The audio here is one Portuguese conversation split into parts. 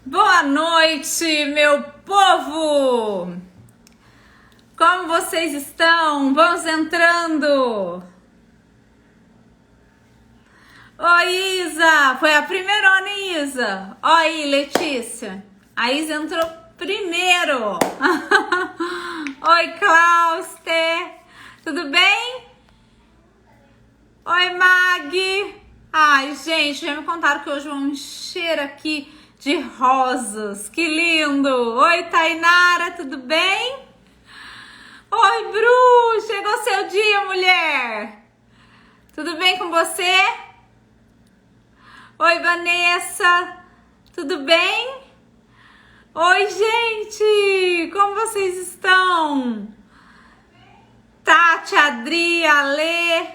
Boa noite, meu povo! Como vocês estão? Vamos entrando! Oi, Isa! Foi a primeira, hein, Isa? Oi, aí, Letícia. A Isa entrou primeiro. Oi, Clauster. Tudo bem? Oi, Mag. Ai, gente, já me contaram que hoje vamos encher aqui de rosas. Que lindo! Oi, Tainara, tudo bem? Oi, Bru! Chegou seu dia, mulher! Tudo bem com você? Oi, Vanessa! Tudo bem? Oi, gente! Como vocês estão? Tati, Adri, Alê.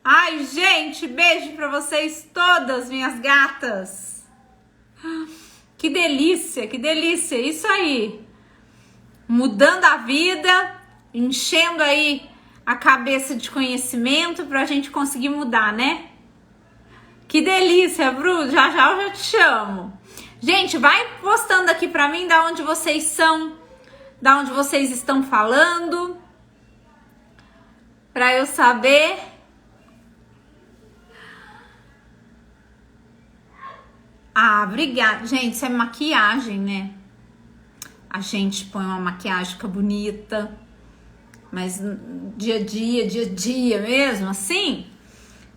Ai, gente, beijo pra vocês todas, minhas gatas. Que delícia, que delícia. Isso aí. Mudando a vida, enchendo aí a cabeça de conhecimento pra gente conseguir mudar, né? Que delícia, Bru. Já já eu já te chamo. Gente, vai postando aqui pra mim da onde vocês são, da onde vocês estão falando, pra eu saber. Ah, obrigada. Gente, isso é maquiagem, né? A gente põe uma maquiagem, fica bonita. Mas dia a dia mesmo, assim,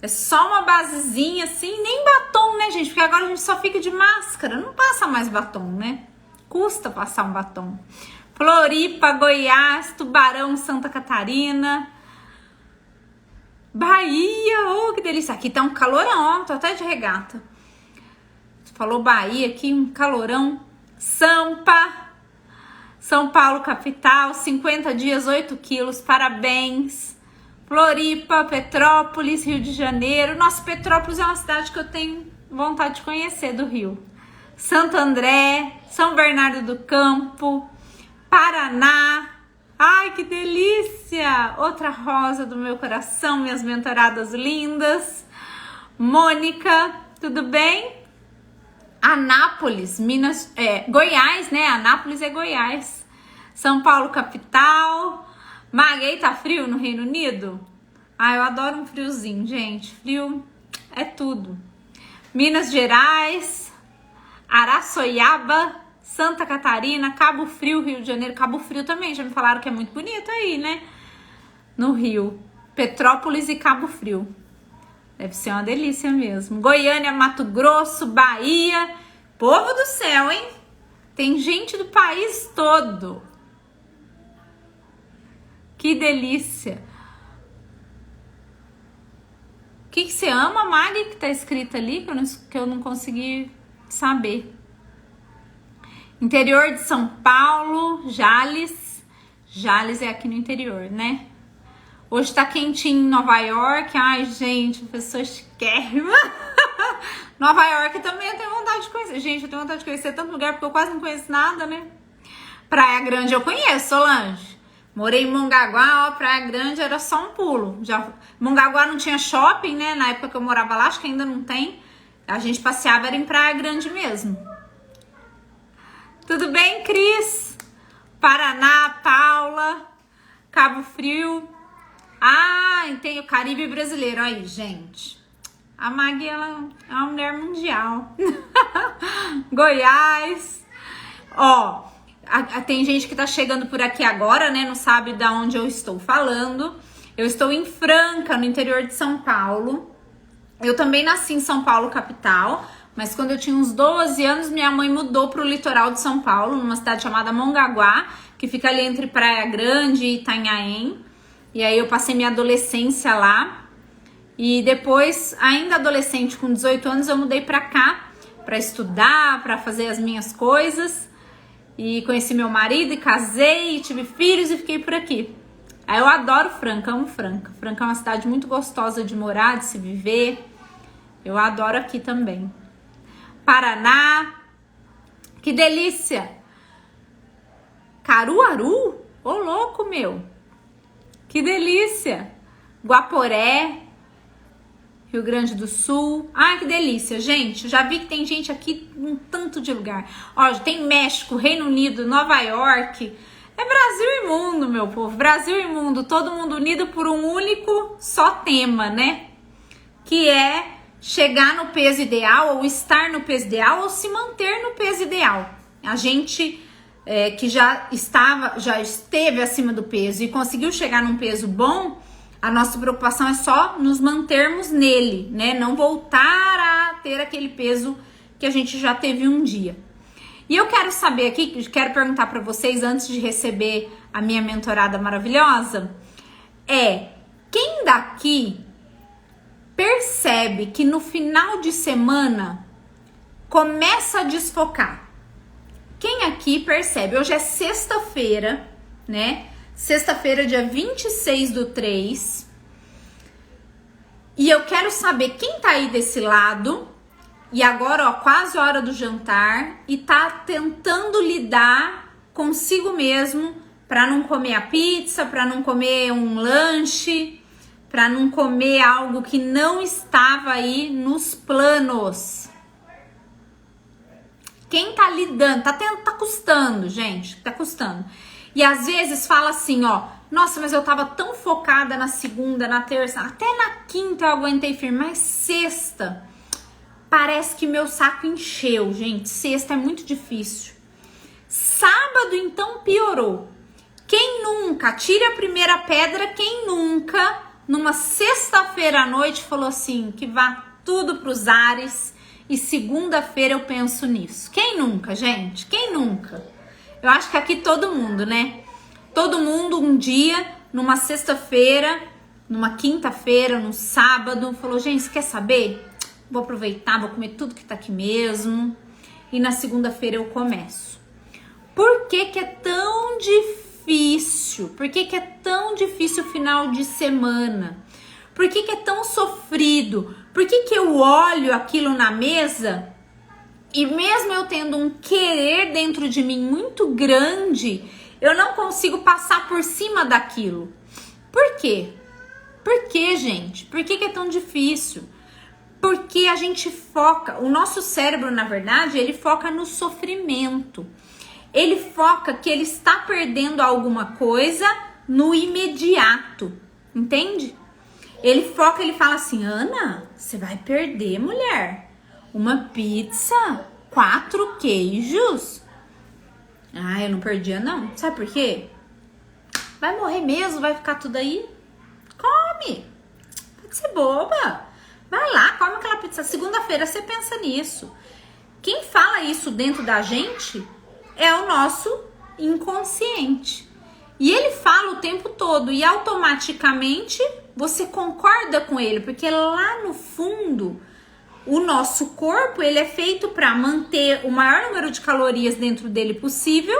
é só uma basezinha, assim, nem batom, né, gente? Porque agora a gente só fica de máscara, não passa mais batom, né? Custa passar um batom. Floripa, Goiás, Tubarão, Santa Catarina, Bahia, oh, que delícia. Aqui tá um calorão, ó, tô até de regata. Falou Bahia aqui, um calorão. Sampa, São Paulo, capital, 50 dias, 8 quilos, parabéns. Floripa, Petrópolis, Rio de Janeiro. Nossa, Petrópolis é uma cidade que eu tenho vontade de conhecer do Rio. Santo André, São Bernardo do Campo, Paraná. Ai, que delícia! Outra rosa do meu coração, minhas mentoradas lindas. Mônica, tudo bem? Anápolis, Minas, Goiás, né? Anápolis é Goiás. São Paulo, capital. Maguei, tá frio no Reino Unido? Ah, eu adoro um friozinho, gente. Frio é tudo. Minas Gerais, Araçoiaba, Santa Catarina, Cabo Frio, Rio de Janeiro. Cabo Frio também, já me falaram que é muito bonito aí, né? No Rio. Petrópolis e Cabo Frio. Deve ser uma delícia mesmo. Goiânia, Mato Grosso, Bahia. Povo do céu, hein? Tem gente do país todo. Que delícia. O que você ama, Mari, que tá escrito ali, que eu não consegui saber. Interior de São Paulo, Jales. Jales é aqui no interior, né? Hoje tá quentinho em Nova York. Ai, gente, pessoa chiquérrima. Nova York também eu tenho vontade de conhecer. Gente, eu tenho vontade de conhecer tanto lugar porque eu quase não conheço nada, né? Praia Grande eu conheço, Solange. Morei em Mongaguá, ó, Praia Grande era só um pulo. Mongaguá não tinha shopping, né? Na época que eu morava lá, acho que ainda não tem. A gente passeava, era em Praia Grande mesmo. Tudo bem, Cris? Paraná, Paula, Cabo Frio. Ah, tem o Caribe brasileiro aí, gente. A Magui, ela é uma mulher mundial. Goiás. Ó, tem gente que tá chegando por aqui agora, né? Não sabe de onde eu estou falando. Eu estou em Franca, no interior de São Paulo. Eu também nasci em São Paulo, capital. Mas quando eu tinha uns 12 anos, minha mãe mudou pro litoral de São Paulo, numa cidade chamada Mongaguá, que fica ali entre Praia Grande e Itanhaém. E aí eu passei minha adolescência lá. E depois, ainda adolescente, com 18 anos, eu mudei pra cá pra estudar, pra fazer as minhas coisas. E conheci meu marido e casei, e tive filhos e fiquei por aqui. Aí eu adoro Franca, amo Franca. Franca é uma cidade muito gostosa de morar, de se viver. Eu adoro aqui também. Paraná. Que delícia! Caruaru? Ô, louco, meu! Que delícia! Guaporé. Rio Grande do Sul. Ai, que delícia, gente. Já vi que tem gente aqui em um tanto de lugar. Ó, tem México, Reino Unido, Nova York. É Brasil e mundo, meu povo. Brasil e mundo. Todo mundo unido por um único só tema, né? Que é chegar no peso ideal, ou estar no peso ideal, ou se manter no peso ideal. A gente que já esteve acima do peso e conseguiu chegar num peso bom, a nossa preocupação é só nos mantermos nele, né? Não voltar a ter aquele peso que a gente já teve um dia. E eu quero saber aqui, quero perguntar para vocês antes de receber a minha mentorada maravilhosa, quem daqui percebe que no final de semana começa a desfocar? Quem aqui percebe? Hoje é sexta-feira, né? Sexta-feira, dia 26/3. E eu quero saber quem tá aí desse lado. E agora, ó, quase a hora do jantar. E tá tentando lidar consigo mesmo para não comer a pizza, para não comer um lanche, para não comer algo que não estava aí nos planos. Quem tá lidando, tá custando, gente, tá custando. E às vezes fala assim, ó, nossa, mas eu tava tão focada na segunda, na terça, até na quinta eu aguentei firme, mas sexta, parece que meu saco encheu, gente, sexta é muito difícil. Sábado, então, piorou. Quem nunca, tire a primeira pedra, quem nunca, numa sexta-feira à noite, falou assim, que vá tudo pros ares, e segunda-feira eu penso nisso. Quem nunca, gente? Quem nunca? Eu acho que aqui todo mundo, né? Todo mundo um dia, numa sexta-feira, numa quinta-feira, num sábado, falou, gente, você quer saber? Vou aproveitar, vou comer tudo que tá aqui mesmo. E na segunda-feira eu começo. Por que que é tão difícil? Por que que é tão difícil o final de semana? Por que que é tão sofrido? Por que que eu olho aquilo na mesa e mesmo eu tendo um querer dentro de mim muito grande, eu não consigo passar por cima daquilo? Por quê? Por quê, gente? Por que que é tão difícil? Porque a gente foca, o nosso cérebro, na verdade, ele foca no sofrimento. Ele foca que ele está perdendo alguma coisa no imediato, entende? Ele foca, ele fala assim, Ana, você vai perder, mulher. Uma pizza, 4 queijos. Ah, eu não perdia não. Sabe por quê? Vai morrer mesmo, vai ficar tudo aí? Come. Pode ser boba. Vai lá, come aquela pizza. Segunda-feira você pensa nisso. Quem fala isso dentro da gente é o nosso inconsciente. E ele fala o tempo todo e automaticamente você concorda com ele, porque lá no fundo o nosso corpo, ele é feito para manter o maior número de calorias dentro dele possível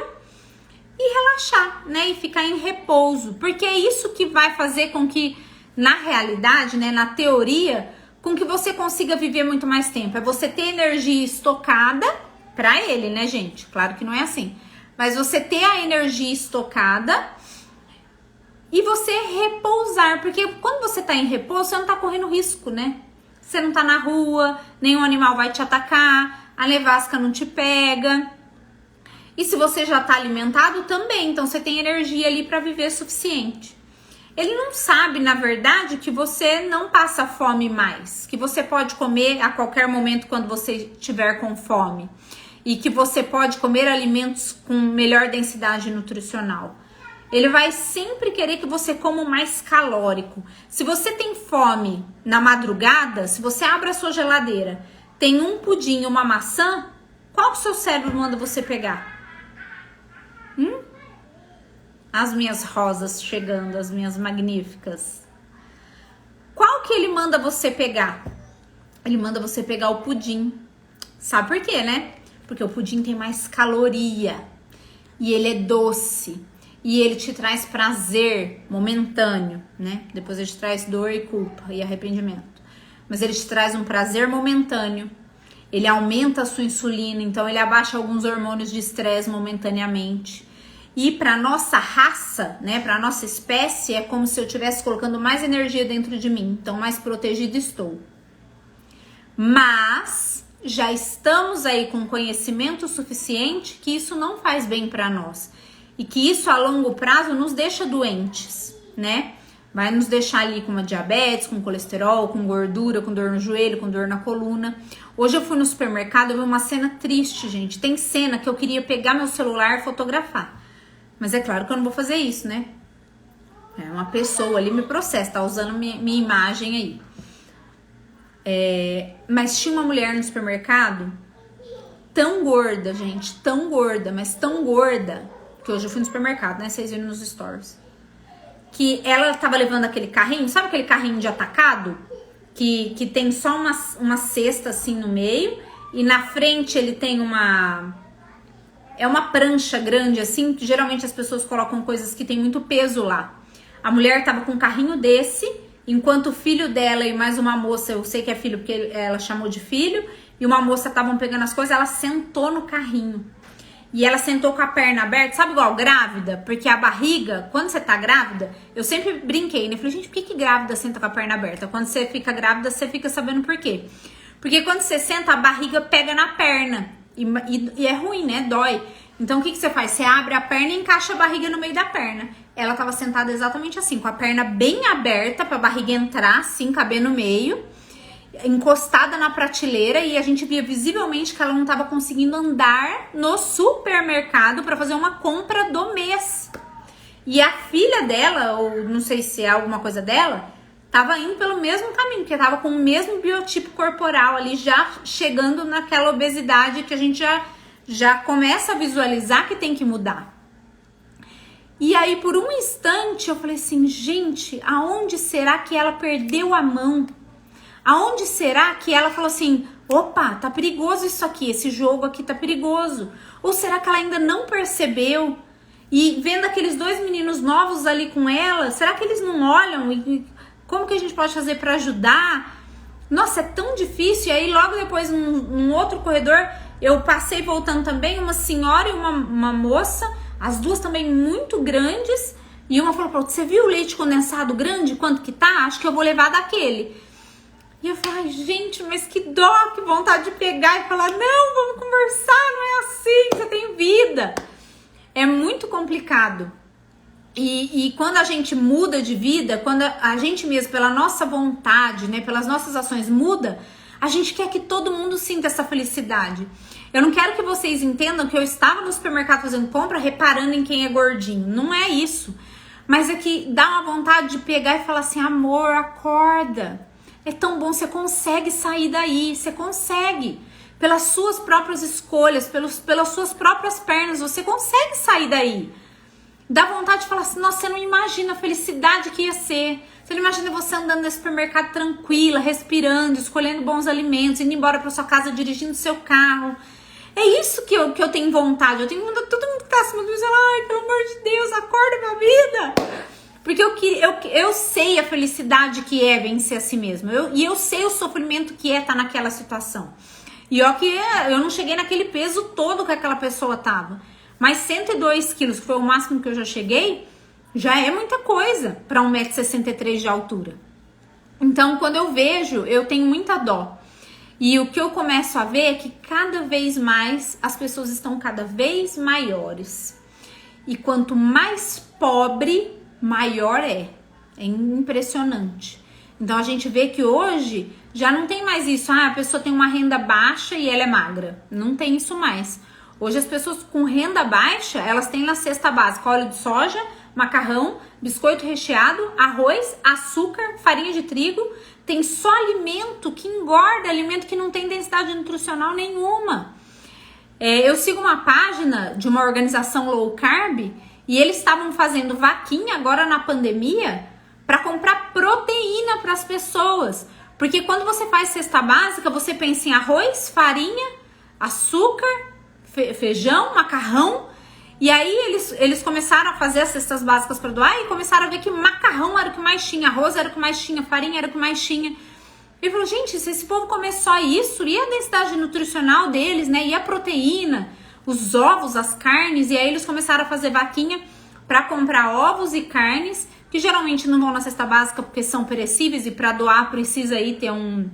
e relaxar, né? E ficar em repouso. Porque é isso que vai fazer com que, na realidade, né, na teoria, com que você consiga viver muito mais tempo. É você ter energia estocada para ele, né, gente? Claro que não é assim. Mas você ter a energia estocada e você repousar. Porque quando você tá em repouso, você não tá correndo risco, né? Você não tá na rua, nenhum animal vai te atacar, a nevasca não te pega. E se você já tá alimentado também, então você tem energia ali para viver suficiente. Ele não sabe, na verdade, que você não passa fome mais, que você pode comer a qualquer momento quando você estiver com fome e que você pode comer alimentos com melhor densidade nutricional. Ele vai sempre querer que você coma o mais calórico. Se você tem fome na madrugada, se você abre a sua geladeira, tem um pudim e uma maçã, qual que o seu cérebro manda você pegar? As minhas rosas chegando, as minhas magníficas. Qual que ele manda você pegar? Ele manda você pegar o pudim. Sabe por quê, né? Porque o pudim tem mais caloria. E ele é doce. E ele te traz prazer momentâneo, né? Depois ele te traz dor e culpa e arrependimento. Mas ele te traz um prazer momentâneo. Ele aumenta a sua insulina, então ele abaixa alguns hormônios de estresse momentaneamente. E para nossa raça, né, para nossa espécie, é como se eu estivesse colocando mais energia dentro de mim. Então mais protegida estou. Mas já estamos aí com conhecimento suficiente que isso não faz bem para nós. E que isso a longo prazo nos deixa doentes, né? Vai nos deixar ali com uma diabetes, com colesterol, com gordura, com dor no joelho, com dor na coluna. Hoje eu fui no supermercado e vi uma cena triste, gente. Tem cena que eu queria pegar meu celular e fotografar. Mas é claro que eu não vou fazer isso, né? É uma pessoa ali me processa, tá usando minha imagem aí. Mas tinha uma mulher no supermercado tão gorda, gente, tão gorda, mas tão gorda, que hoje eu fui no supermercado, né? Vocês viram nos stories. Que ela tava levando aquele carrinho, sabe aquele carrinho de atacado? Que tem só uma cesta assim no meio e na frente ele tem uma prancha grande assim, que geralmente as pessoas colocam coisas que tem muito peso lá. A mulher tava com um carrinho desse, enquanto o filho dela e mais uma moça, eu sei que é filho porque ela chamou de filho, e uma moça estavam pegando as coisas, ela sentou no carrinho. E ela sentou com a perna aberta, sabe igual grávida? Porque a barriga, quando você tá grávida, eu sempre brinquei, né? Falei, gente, por que grávida senta com a perna aberta? Quando você fica grávida, você fica sabendo por quê. Porque quando você senta, a barriga pega na perna. E é ruim, né? Dói. Então, o que você faz? Você abre a perna e encaixa a barriga no meio da perna. Ela tava sentada exatamente assim, com a perna bem aberta pra barriga entrar, assim, caber no meio, encostada na prateleira, e a gente via visivelmente que ela não tava conseguindo andar no supermercado pra fazer uma compra do mês. E a filha dela, ou não sei se é alguma coisa dela, tava indo pelo mesmo caminho, porque tava com o mesmo biotipo corporal ali, já chegando naquela obesidade que a gente já começa a visualizar que tem que mudar. E aí, por um instante, eu falei assim, gente, aonde será que ela perdeu a mão? Aonde será que ela falou assim, opa, tá perigoso isso aqui, esse jogo aqui tá perigoso? Ou será que ela ainda não percebeu? E vendo aqueles dois meninos novos ali com ela, será que eles não olham? E como que a gente pode fazer para ajudar? Nossa, é tão difícil. E aí, logo depois, num outro corredor, eu passei voltando também, uma senhora e uma moça, as duas também muito grandes, e uma falou pra outra, você viu o leite condensado grande, quanto que tá? Acho que eu vou levar daquele. E eu falei, ai, gente, mas que dó, que vontade de pegar e falar, não, vamos conversar, não é assim, você tem vida. É muito complicado. E quando a gente muda de vida, quando a gente mesmo, pela nossa vontade, né, pelas nossas ações muda, a gente quer que todo mundo sinta essa felicidade. Eu não quero que vocês entendam que eu estava no supermercado fazendo compra, reparando em quem é gordinho. Não é isso. Mas é que dá uma vontade de pegar e falar assim, amor, acorda. É tão bom, você consegue sair daí, você consegue. Pelas suas próprias escolhas, pelas suas próprias pernas, você consegue sair daí. Dá vontade de falar assim, nossa, você não imagina a felicidade que ia ser. Você não imagina você andando no supermercado tranquila, respirando, escolhendo bons alimentos, indo embora para sua casa, dirigindo seu carro. É isso que eu tenho vontade. Eu tenho vontade de todo mundo que tá acima de mim, ai, pelo amor de Deus, acorda minha vida. Porque eu sei a felicidade que é vencer a si mesmo. E eu sei o sofrimento que é estar naquela situação. E ó, que eu não cheguei naquele peso todo que aquela pessoa tava. Mas 102 quilos, que foi o máximo que eu já cheguei, já é muita coisa para 1,63 m de altura. Então, quando eu vejo, eu tenho muita dó. E o que eu começo a ver é que cada vez mais as pessoas estão cada vez maiores. E quanto mais pobre, maior é. É impressionante. Então, a gente vê que hoje já não tem mais isso. Ah, a pessoa tem uma renda baixa e ela é magra. Não tem isso mais. Hoje as pessoas com renda baixa, elas têm na cesta básica óleo de soja, macarrão, biscoito recheado, arroz, açúcar, farinha de trigo. Tem só alimento que engorda, alimento que não tem densidade nutricional nenhuma. Eu sigo uma página de uma organização low carb e eles estavam fazendo vaquinha agora na pandemia para comprar proteína para as pessoas. Porque quando você faz cesta básica, você pensa em arroz, farinha, açúcar, feijão, macarrão, e aí eles começaram a fazer as cestas básicas para doar e começaram a ver que macarrão era o que mais tinha, arroz era o que mais tinha, farinha era o que mais tinha. E falou, gente, se esse povo comer só isso, e a densidade nutricional deles, né, e a proteína, os ovos, as carnes, e aí eles começaram a fazer vaquinha para comprar ovos e carnes, que geralmente não vão na cesta básica porque são perecíveis e para doar precisa aí ter um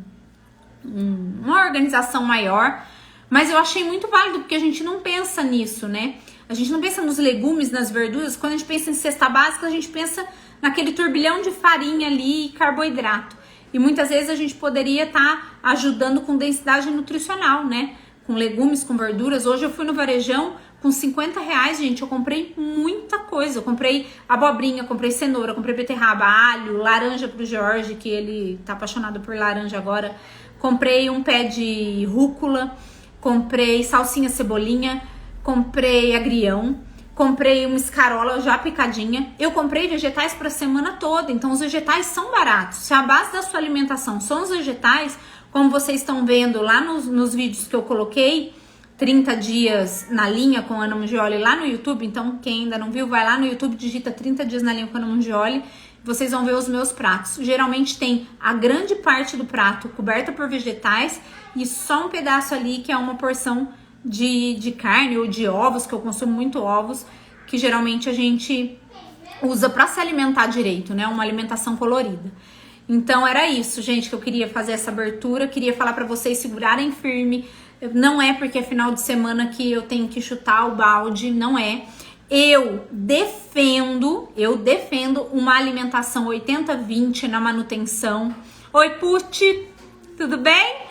uma organização maior, mas eu achei muito válido, porque a gente não pensa nisso, né? A gente não pensa nos legumes, nas verduras. Quando a gente pensa em cesta básica, a gente pensa naquele turbilhão de farinha ali e carboidrato. E muitas vezes a gente poderia estar ajudando com densidade nutricional, né? Com legumes, com verduras. Hoje eu fui no varejão com R$50, gente. Eu comprei muita coisa. Eu comprei abobrinha, comprei cenoura, comprei beterraba, alho, laranja pro Jorge, que ele tá apaixonado por laranja agora. Comprei um pé de rúcula, comprei salsinha, cebolinha, comprei agrião, comprei uma escarola já picadinha. Eu comprei vegetais para a semana toda, então os vegetais são baratos. Se a base da sua alimentação são os vegetais, como vocês estão vendo lá nos vídeos que eu coloquei, 30 dias na linha com Ana Mungioli lá no YouTube. Então quem ainda não viu, vai lá no YouTube, digita 30 dias na linha com Ana Mungioli. Vocês vão ver os meus pratos. Geralmente tem a grande parte do prato coberta por vegetais e só um pedaço ali que é uma porção de carne ou de ovos, que eu consumo muito ovos, que geralmente a gente usa para se alimentar direito, né? Uma alimentação colorida. Então era isso, gente, que eu queria fazer essa abertura. Queria falar para vocês segurarem firme. Não é porque é final de semana que eu tenho que chutar o balde, não é. Eu defendo uma alimentação 80-20 na manutenção. Oi, Puti, tudo bem?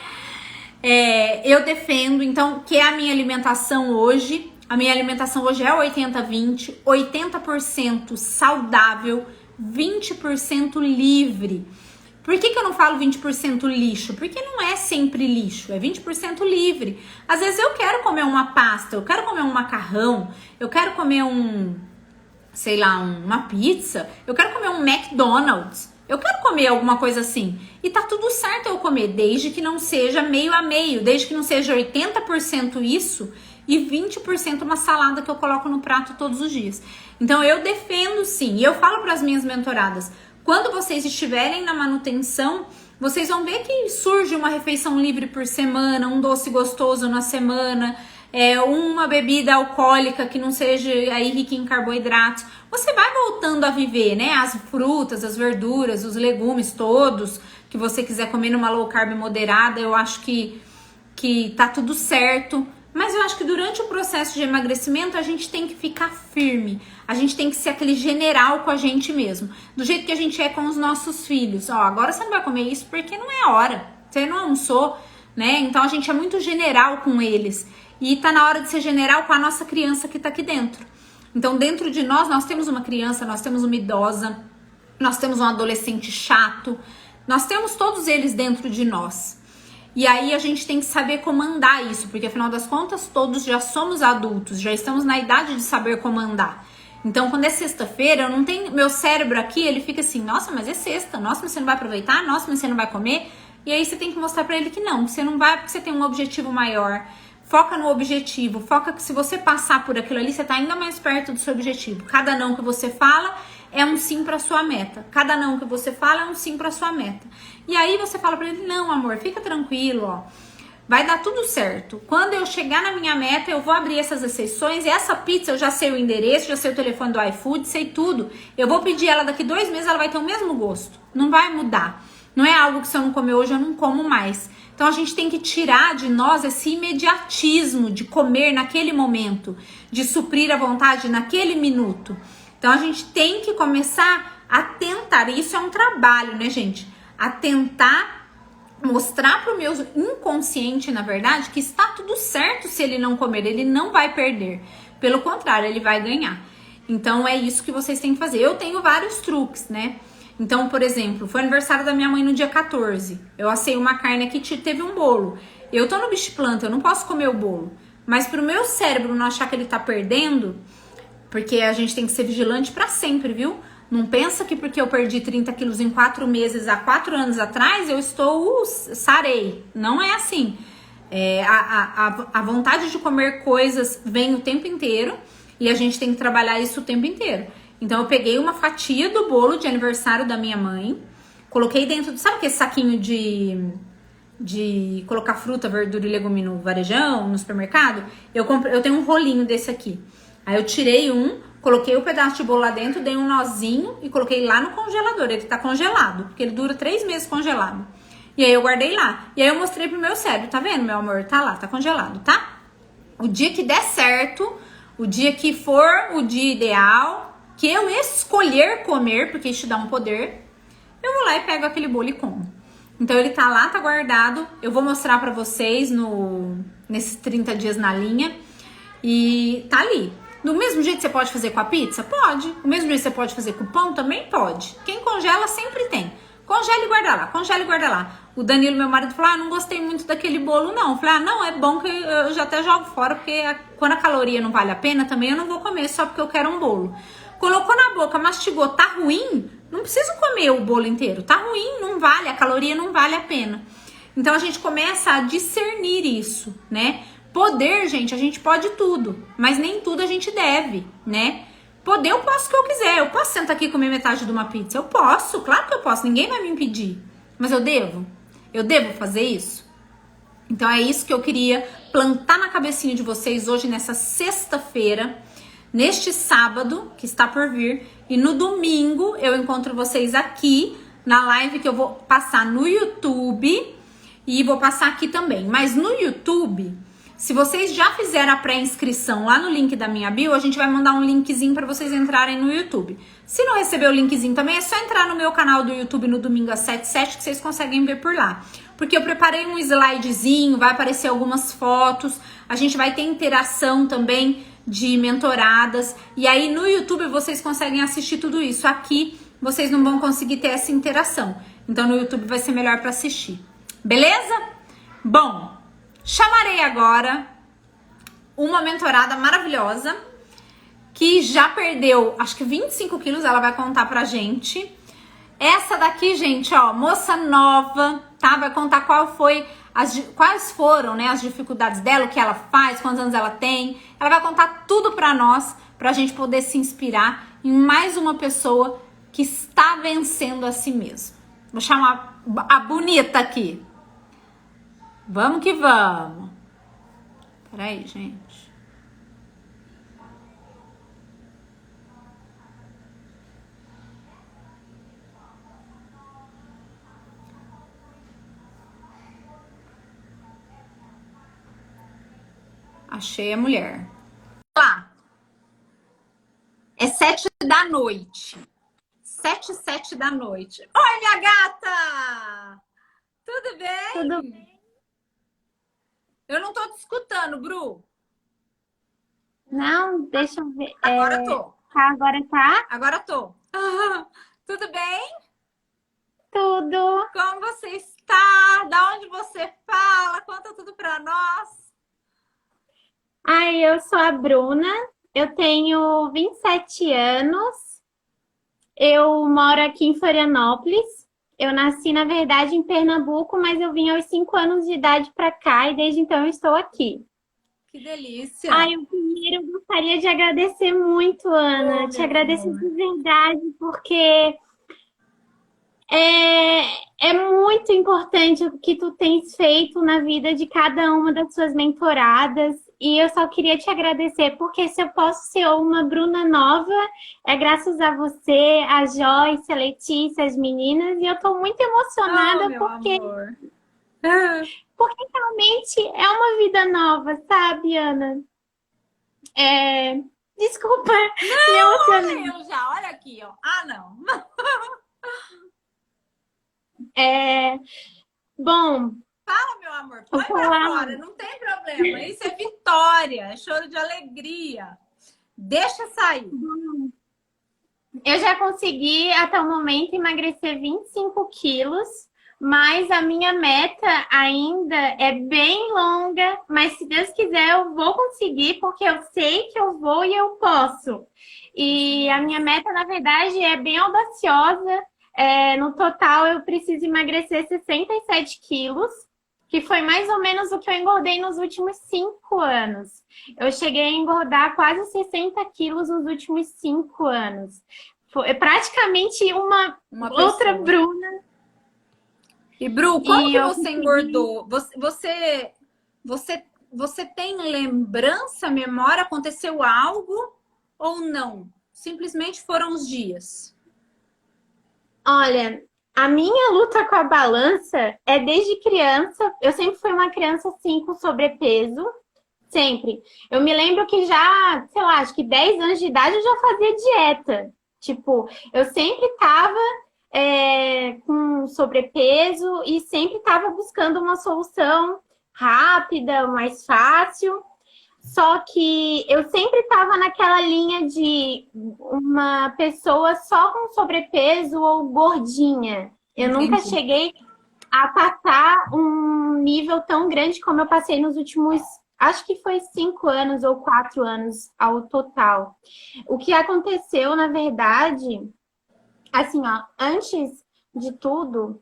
Eu defendo, então, que é a minha alimentação hoje. A minha alimentação hoje é 80-20, 80% saudável, 20% livre. Por que eu não falo 20% lixo? Porque não é sempre lixo, é 20% livre. Às vezes eu quero comer uma pasta, eu quero comer um macarrão, eu quero comer uma pizza, eu quero comer um McDonald's, eu quero comer alguma coisa assim. E tá tudo certo eu comer, desde que não seja meio a meio, desde que não seja 80% isso e 20% uma salada que eu coloco no prato todos os dias. Então eu defendo sim, e eu falo para as minhas mentoradas, quando vocês estiverem na manutenção, vocês vão ver que surge uma refeição livre por semana, um doce gostoso na semana, uma bebida alcoólica que não seja aí rica em carboidratos. Você vai voltando a viver, né? As frutas, as verduras, os legumes todos que você quiser comer numa low carb moderada, eu acho que tá tudo certo. Mas eu acho que durante o processo de emagrecimento a gente tem que ficar firme. A gente tem que ser aquele general com a gente mesmo. Do jeito que a gente é com os nossos filhos. Ó, agora você não vai comer isso porque não é hora. Você não almoçou, né? Então a gente é muito general com eles. E tá na hora de ser general com a nossa criança que tá aqui dentro. Então dentro de nós temos uma criança, nós temos uma idosa, nós temos um adolescente chato. Nós temos todos eles dentro de nós. E aí a gente tem que saber comandar isso, porque afinal das contas todos já somos adultos, já estamos na idade de saber comandar. Então quando é sexta-feira, eu não tenho, meu cérebro aqui, ele fica assim, nossa, mas é sexta, nossa, mas você não vai aproveitar, nossa, mas você não vai comer. E aí você tem que mostrar pra ele que não, que você não vai porque você tem um objetivo maior. Foca no objetivo, foca que se você passar por aquilo ali, você tá ainda mais perto do seu objetivo. Cada não que você fala é um sim para sua meta. Cada não que você fala é um sim para sua meta. E aí você fala para ele, não, amor, fica tranquilo, ó. Vai dar tudo certo. Quando eu chegar na minha meta, eu vou abrir essas exceções. E essa pizza, eu já sei o endereço, já sei o telefone do iFood, sei tudo. Eu vou pedir ela daqui 2 meses, ela vai ter o mesmo gosto. Não vai mudar. Não é algo que se eu não comer hoje, eu não como mais. Então a gente tem que tirar de nós esse imediatismo de comer naquele momento, de suprir a vontade naquele minuto. Então a gente tem que começar a tentar, e isso é um trabalho, né, gente? A tentar mostrar para o meu inconsciente, na verdade, que está tudo certo se ele não comer, ele não vai perder. Pelo contrário, ele vai ganhar. Então é isso que vocês têm que fazer. Eu tenho vários truques, né? Então, por exemplo, foi aniversário da minha mãe no dia 14. Eu assei uma carne aqui, teve um bolo. Eu tô no bicho de planta, eu não posso comer o bolo. Mas pro meu cérebro não achar que ele tá perdendo, porque a gente tem que ser vigilante pra sempre, viu? Não pensa que porque eu perdi 30 quilos em 4 meses, há 4 anos atrás, eu estou sarei. Não é assim. A vontade de comer coisas vem o tempo inteiro e a gente tem que trabalhar isso o tempo inteiro. Então eu peguei uma fatia do bolo de aniversário da minha mãe, coloquei dentro, sabe aquele saquinho de colocar fruta, verdura e legume no varejão, no supermercado? Eu tenho um rolinho desse aqui. Aí eu tirei coloquei o pedaço de bolo lá dentro, dei um nozinho e coloquei lá no congelador. Ele tá congelado, porque ele dura 3 meses congelado. E aí eu guardei lá. E aí eu mostrei pro meu cérebro, tá vendo, meu amor? Tá lá, tá congelado, tá? O dia que der certo, o dia que for o dia ideal, que eu escolher comer, porque isso te dá um poder, eu vou lá e pego aquele bolo e como. Então ele tá lá, tá guardado. Eu vou mostrar pra vocês nesses 30 dias na linha. E tá ali. Do mesmo jeito que você pode fazer com a pizza? Pode. Do mesmo jeito que você pode fazer com o pão? Também pode. Quem congela sempre tem. Congela e guarda lá, congela e guarda lá. O Danilo, meu marido, falou, não gostei muito daquele bolo não. Eu falei, não, é bom que eu já até jogo fora, porque quando a caloria não vale a pena, também eu não vou comer só porque eu quero um bolo. Colocou na boca, mastigou, tá ruim? Não preciso comer o bolo inteiro. Tá ruim, não vale, a caloria não vale a pena. Então a gente começa a discernir isso, né? Poder, gente, a gente pode tudo, mas nem tudo a gente deve, né? Poder eu posso o que eu quiser. Eu posso sentar aqui e comer metade de uma pizza? Eu posso, claro que eu posso, ninguém vai me impedir. Mas eu devo? Eu devo fazer isso? Então é isso que eu queria plantar na cabecinha de vocês hoje, nessa sexta-feira, neste sábado que está por vir. E no domingo eu encontro vocês aqui na live que eu vou passar no YouTube e vou passar aqui também. Mas no YouTube, se vocês já fizeram a pré-inscrição lá no link da minha bio, a gente vai mandar um linkzinho para vocês entrarem no YouTube. Se não receber o linkzinho também, é só entrar no meu canal do YouTube no domingo às 7h07 que vocês conseguem ver por lá. Porque eu preparei um slidezinho, vai aparecer algumas fotos, a gente vai ter interação também de mentoradas. E aí no YouTube vocês conseguem assistir tudo isso. Aqui vocês não vão conseguir ter essa interação. Então no YouTube vai ser melhor para assistir. Beleza? Bom, chamarei agora uma mentorada maravilhosa que já perdeu, acho que 25 quilos, ela vai contar pra gente. Essa daqui, gente, ó, moça nova, tá? Vai contar quais foram, né, as dificuldades dela, o que ela faz, quantos anos ela tem. Ela vai contar tudo pra nós, pra gente poder se inspirar em mais uma pessoa que está vencendo a si mesma. Vou chamar a bonita aqui. Vamos que vamos. Peraí, gente. Achei a mulher. Lá. É 7h da noite. 7h07 da noite. Oi, minha gata! Tudo bem? Tudo bem? Eu não tô te escutando, Bru. Não, deixa eu ver. Agora tô. Tá, agora tá? Agora tô. Tudo bem? Tudo. Como você está? Da onde você fala? Conta tudo pra nós. Ai, eu sou a Bruna, eu tenho 27 anos, eu moro aqui em Florianópolis. Eu nasci, na verdade, em Pernambuco, mas eu vim aos 5 anos de idade para cá e desde então eu estou aqui. Que delícia. Ai, eu primeiro gostaria de agradecer muito, Ana. Te agradeço de verdade, porque é muito importante o que tu tens feito na vida de cada uma das suas mentoradas. E eu só queria te agradecer, porque se eu posso ser uma Bruna nova, é graças a você, a Joyce, a Letícia, as meninas. E eu tô muito emocionada meu porque, amor. porque realmente é uma vida nova, sabe, Ana? Desculpa, me emocionei. Eu já, olha aqui, ó. Ah, não. Bom, Fala, meu amor. Põe vou pra falar. fora. Não tem problema. Isso é vitória. É choro de alegria. Deixa sair. Eu já consegui, até o momento, emagrecer 25 quilos, mas a minha meta ainda é bem longa, mas se Deus quiser eu vou conseguir, porque eu sei que eu vou e eu posso. E a minha meta, na verdade, é bem audaciosa. No total, eu preciso emagrecer 67 quilos, que foi mais ou menos o que eu engordei nos últimos 5 anos. Eu cheguei a engordar quase 60 quilos nos últimos 5 anos. Foi praticamente uma outra pessoa. Bruna. E, Bru, como que eu você consegui- engordou? Você tem lembrança, memória? Aconteceu algo ou não? Simplesmente foram os dias. Olha, A minha luta com a balança é desde criança. Eu sempre fui uma criança assim com sobrepeso, sempre. Eu me lembro que já, sei lá, acho que 10 anos de idade eu já fazia dieta. Tipo, eu sempre tava com sobrepeso e sempre tava buscando uma solução rápida, mais fácil. Só que eu sempre estava naquela linha de uma pessoa só com sobrepeso ou gordinha. Eu nunca Entendi. cheguei a passar um nível tão grande como eu passei nos últimos, acho que foi 5 anos ou 4 anos ao total. O que aconteceu, na verdade, assim, ó, antes de tudo,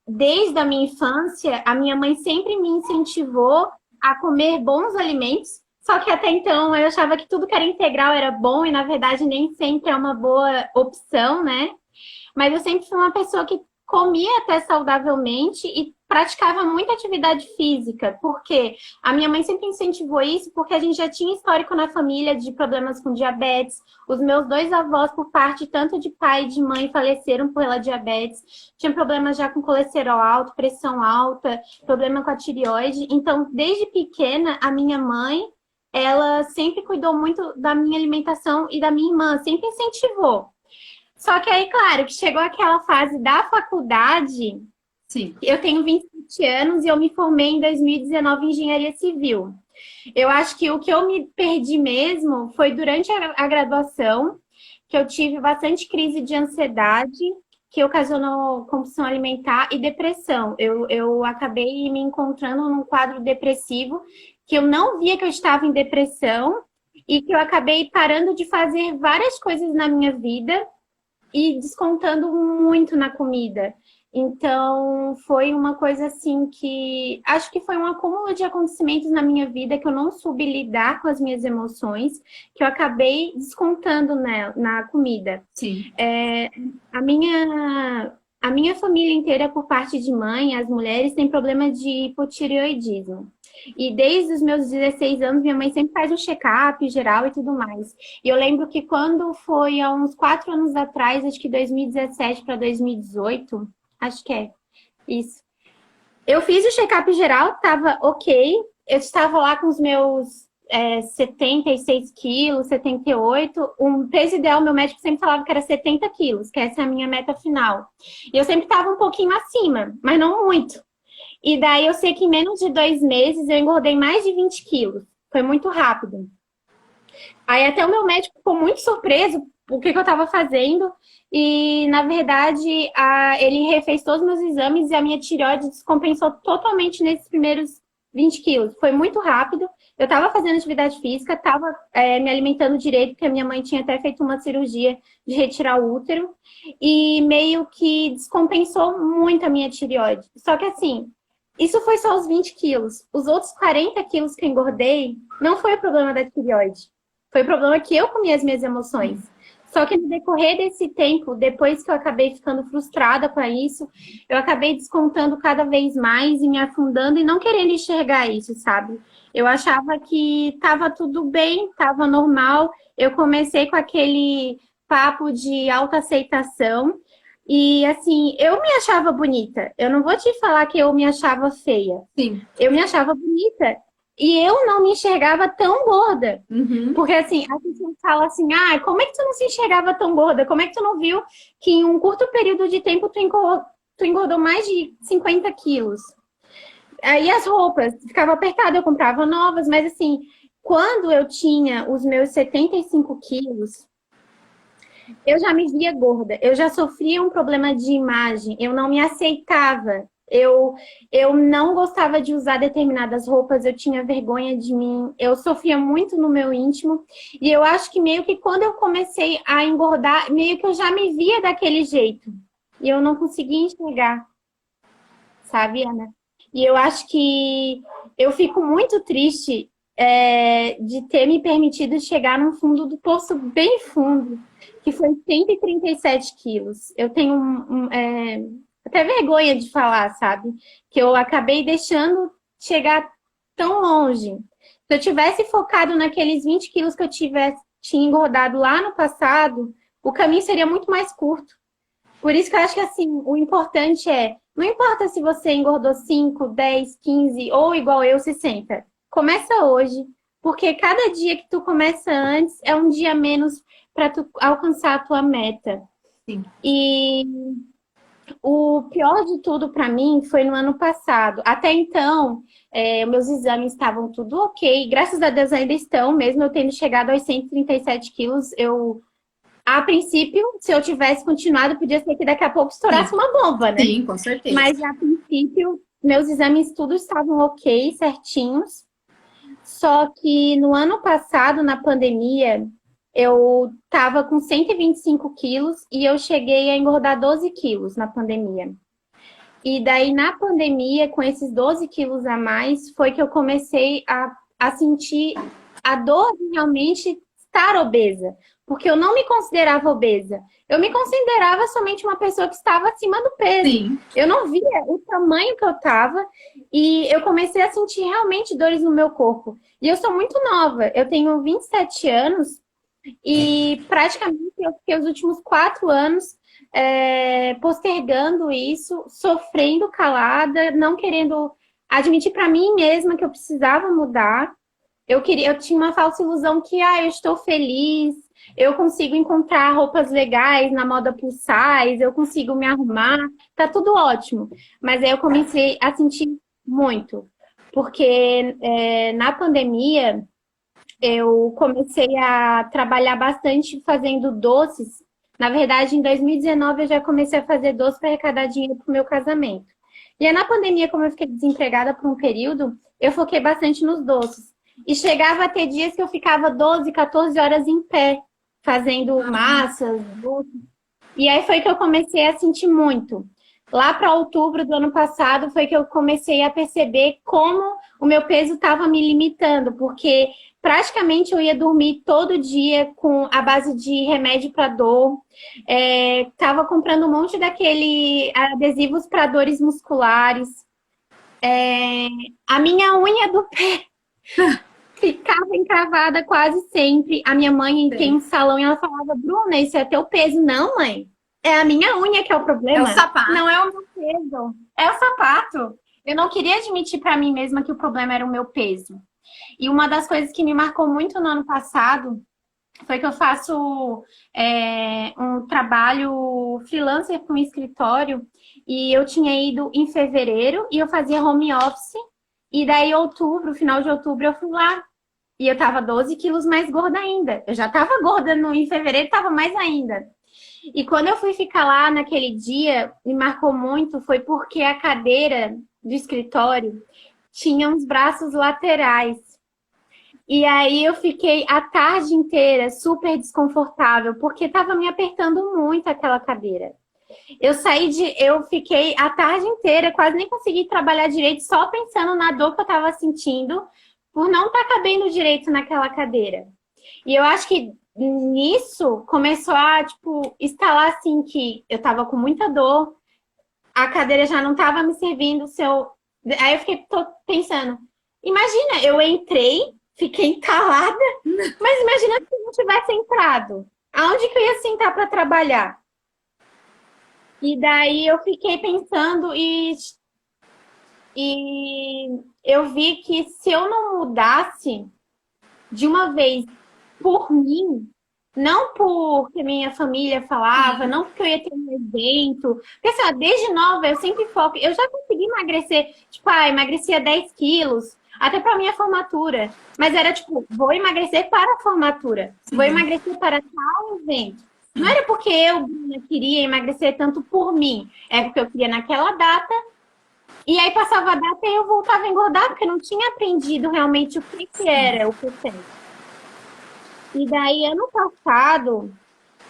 desde a minha infância, a minha mãe sempre me incentivou a comer bons alimentos. Só que até então eu achava que tudo que era integral era bom e na verdade nem sempre é uma boa opção, né? Mas eu sempre fui uma pessoa que comia até saudavelmente e praticava muita atividade física, porque a minha mãe sempre incentivou isso, porque a gente já tinha histórico na família de problemas com diabetes. Os meus dois avós, por parte tanto de pai e de mãe, faleceram pela diabetes. Tinha problemas já com colesterol alto, pressão alta, problema com a tireoide. Então, desde pequena, a minha mãe, ela sempre cuidou muito da minha alimentação e da minha irmã, sempre incentivou. Só que aí, claro, que chegou aquela fase da faculdade, Sim. eu tenho 27 anos e eu me formei em 2019 em engenharia civil. Eu acho que o que eu me perdi mesmo foi durante a graduação, que eu tive bastante crise de ansiedade, que ocasionou compulsão alimentar e depressão. Eu acabei me encontrando num quadro depressivo, que eu não via que eu estava em depressão e que eu acabei parando de fazer várias coisas na minha vida e descontando muito na comida. Então, foi uma coisa assim que acho que foi um acúmulo de acontecimentos na minha vida que eu não soube lidar com as minhas emoções, que eu acabei descontando na comida. Sim. A minha família inteira, por parte de mãe, as mulheres, têm problema de hipotireoidismo. E desde os meus 16 anos, minha mãe sempre faz um check-up geral e tudo mais. E eu lembro que quando foi há uns 4 anos atrás, acho que 2017 para 2018, acho que é isso. Eu fiz o check-up geral, estava ok. Eu estava lá com os meus 76 quilos, 78. Um peso ideal, meu médico sempre falava que era 70 quilos, que essa é a minha meta final. E eu sempre estava um pouquinho acima, mas não muito. E daí eu sei que em menos de 2 meses eu engordei mais de 20 quilos. Foi muito rápido. Aí até o meu médico ficou muito surpreso o que eu estava fazendo. E, na verdade, ele refez todos os meus exames e a minha tireoide descompensou totalmente nesses primeiros 20 quilos. Foi muito rápido. Eu estava fazendo atividade física, estava me alimentando direito, porque a minha mãe tinha até feito uma cirurgia de retirar o útero. E meio que descompensou muito a minha tireoide. Só que assim, isso foi só os 20 quilos. Os outros 40 quilos que eu engordei não foi o problema da tireoide. Foi o problema que eu comi as minhas emoções. Só que no decorrer desse tempo, depois que eu acabei ficando frustrada com isso, eu acabei descontando cada vez mais e me afundando e não querendo enxergar isso, sabe? Eu achava que estava tudo bem, estava normal. Eu comecei com aquele papo de autoaceitação. E assim, eu me achava bonita. Eu não vou te falar que eu me achava feia. Sim. Eu me achava bonita. E eu não me enxergava tão gorda. Uhum. Porque assim, a gente fala assim, como é que tu não se enxergava tão gorda? Como é que tu não viu que em um curto período de tempo tu engordou mais de 50 quilos? Aí as roupas ficavam apertadas, eu comprava novas, mas assim, quando eu tinha os meus 75 quilos, eu já me via gorda, eu já sofria um problema de imagem, eu não me aceitava. Eu não gostava de usar determinadas roupas, eu tinha vergonha de mim, eu sofria muito no meu íntimo. E eu acho que meio que quando eu comecei a engordar, meio que eu já me via daquele jeito. E eu não conseguia enxergar, sabe, Ana? E eu acho que eu fico muito triste de ter me permitido chegar no fundo do poço bem fundo, que foi 137 quilos. Eu tenho até vergonha de falar, sabe? Que eu acabei deixando chegar tão longe. Se eu tivesse focado naqueles 20 quilos que eu tinha engordado lá no passado, o caminho seria muito mais curto. Por isso que eu acho que assim, o importante é, não importa se você engordou 5, 10, 15 ou igual eu, 60. Começa hoje, porque cada dia que tu começa antes é um dia menos para tu alcançar a tua meta. Sim. E o pior de tudo para mim foi no ano passado. Até então, meus exames estavam tudo ok. Graças a Deus ainda estão, mesmo eu tendo chegado aos 137 quilos. A princípio, se eu tivesse continuado, podia ser que daqui a pouco estourasse uma bomba, né? Sim, com certeza. Mas a princípio, meus exames tudo estavam ok, certinhos. Só que no ano passado, na pandemia, eu estava com 125 quilos e eu cheguei a engordar 12 quilos na pandemia. E daí, na pandemia, com esses 12 quilos a mais, foi que eu comecei a sentir a dor de realmente estar obesa. Porque eu não me considerava obesa. Eu me considerava somente uma pessoa que estava acima do peso. Sim. Eu não via o tamanho que eu estava e eu comecei a sentir realmente dores no meu corpo. E eu sou muito nova. Eu tenho 27 anos e praticamente eu fiquei os últimos 4 anos postergando isso, sofrendo calada, não querendo admitir para mim mesma que eu precisava mudar. Eu tinha uma falsa ilusão que eu estou feliz, eu consigo encontrar roupas legais na moda plus size, eu consigo me arrumar, tá tudo ótimo. Mas aí eu comecei a sentir muito, porque na pandemia eu comecei a trabalhar bastante fazendo doces. Na verdade, em 2019 eu já comecei a fazer doces para arrecadar dinheiro para o meu casamento. E aí, na pandemia, como eu fiquei desempregada por um período, eu foquei bastante nos doces. E chegava a ter dias que eu ficava 12, 14 horas em pé, fazendo massas, doces. E aí foi que eu comecei a sentir muito. Lá para outubro do ano passado foi que eu comecei a perceber como o meu peso estava me limitando, porque praticamente eu ia dormir todo dia com a base de remédio para dor. Tava comprando um monte daquele adesivos para dores musculares. A minha unha do pé ficava encravada quase sempre. A minha mãe tem um salão e ela falava, Bruna, isso é teu peso. Não, mãe. É a minha unha que é o problema. É o sapato. Não é o meu peso. É o sapato. Eu não queria admitir para mim mesma que o problema era o meu peso. E uma das coisas que me marcou muito no ano passado foi que eu faço um trabalho freelancer para um escritório e eu tinha ido em fevereiro e eu fazia home office. E daí, outubro, final de outubro, eu fui lá. E eu tava 12 quilos mais gorda ainda. Eu já tava gorda em fevereiro, tava mais ainda. E quando eu fui ficar lá naquele dia, me marcou muito, foi porque a cadeira do escritório tinha uns braços laterais. E aí eu fiquei a tarde inteira super desconfortável, porque estava me apertando muito aquela cadeira. Eu fiquei a tarde inteira, quase nem consegui trabalhar direito, só pensando na dor que eu estava sentindo por não estar cabendo direito naquela cadeira. E eu acho que nisso começou a, instalar assim que eu tava com muita dor, a cadeira já não tava me servindo, Aí eu fiquei pensando, imagina, eu entrei, fiquei entalada, mas imagina se eu não tivesse entrado. Aonde que eu ia sentar para trabalhar? E daí eu fiquei pensando e eu vi que se eu não mudasse de uma vez por mim, não porque minha família falava, não porque eu ia ter um evento. Porque assim, desde nova eu sempre foco. Eu já consegui emagrecer, emagrecia 10 quilos, até para minha formatura. Mas era vou emagrecer para a formatura, vou emagrecer para tal evento. Não era porque eu queria emagrecer tanto por mim, é porque eu queria naquela data. E aí passava a data e eu voltava a engordar, porque eu não tinha aprendido realmente o que era o processo. E daí, ano passado,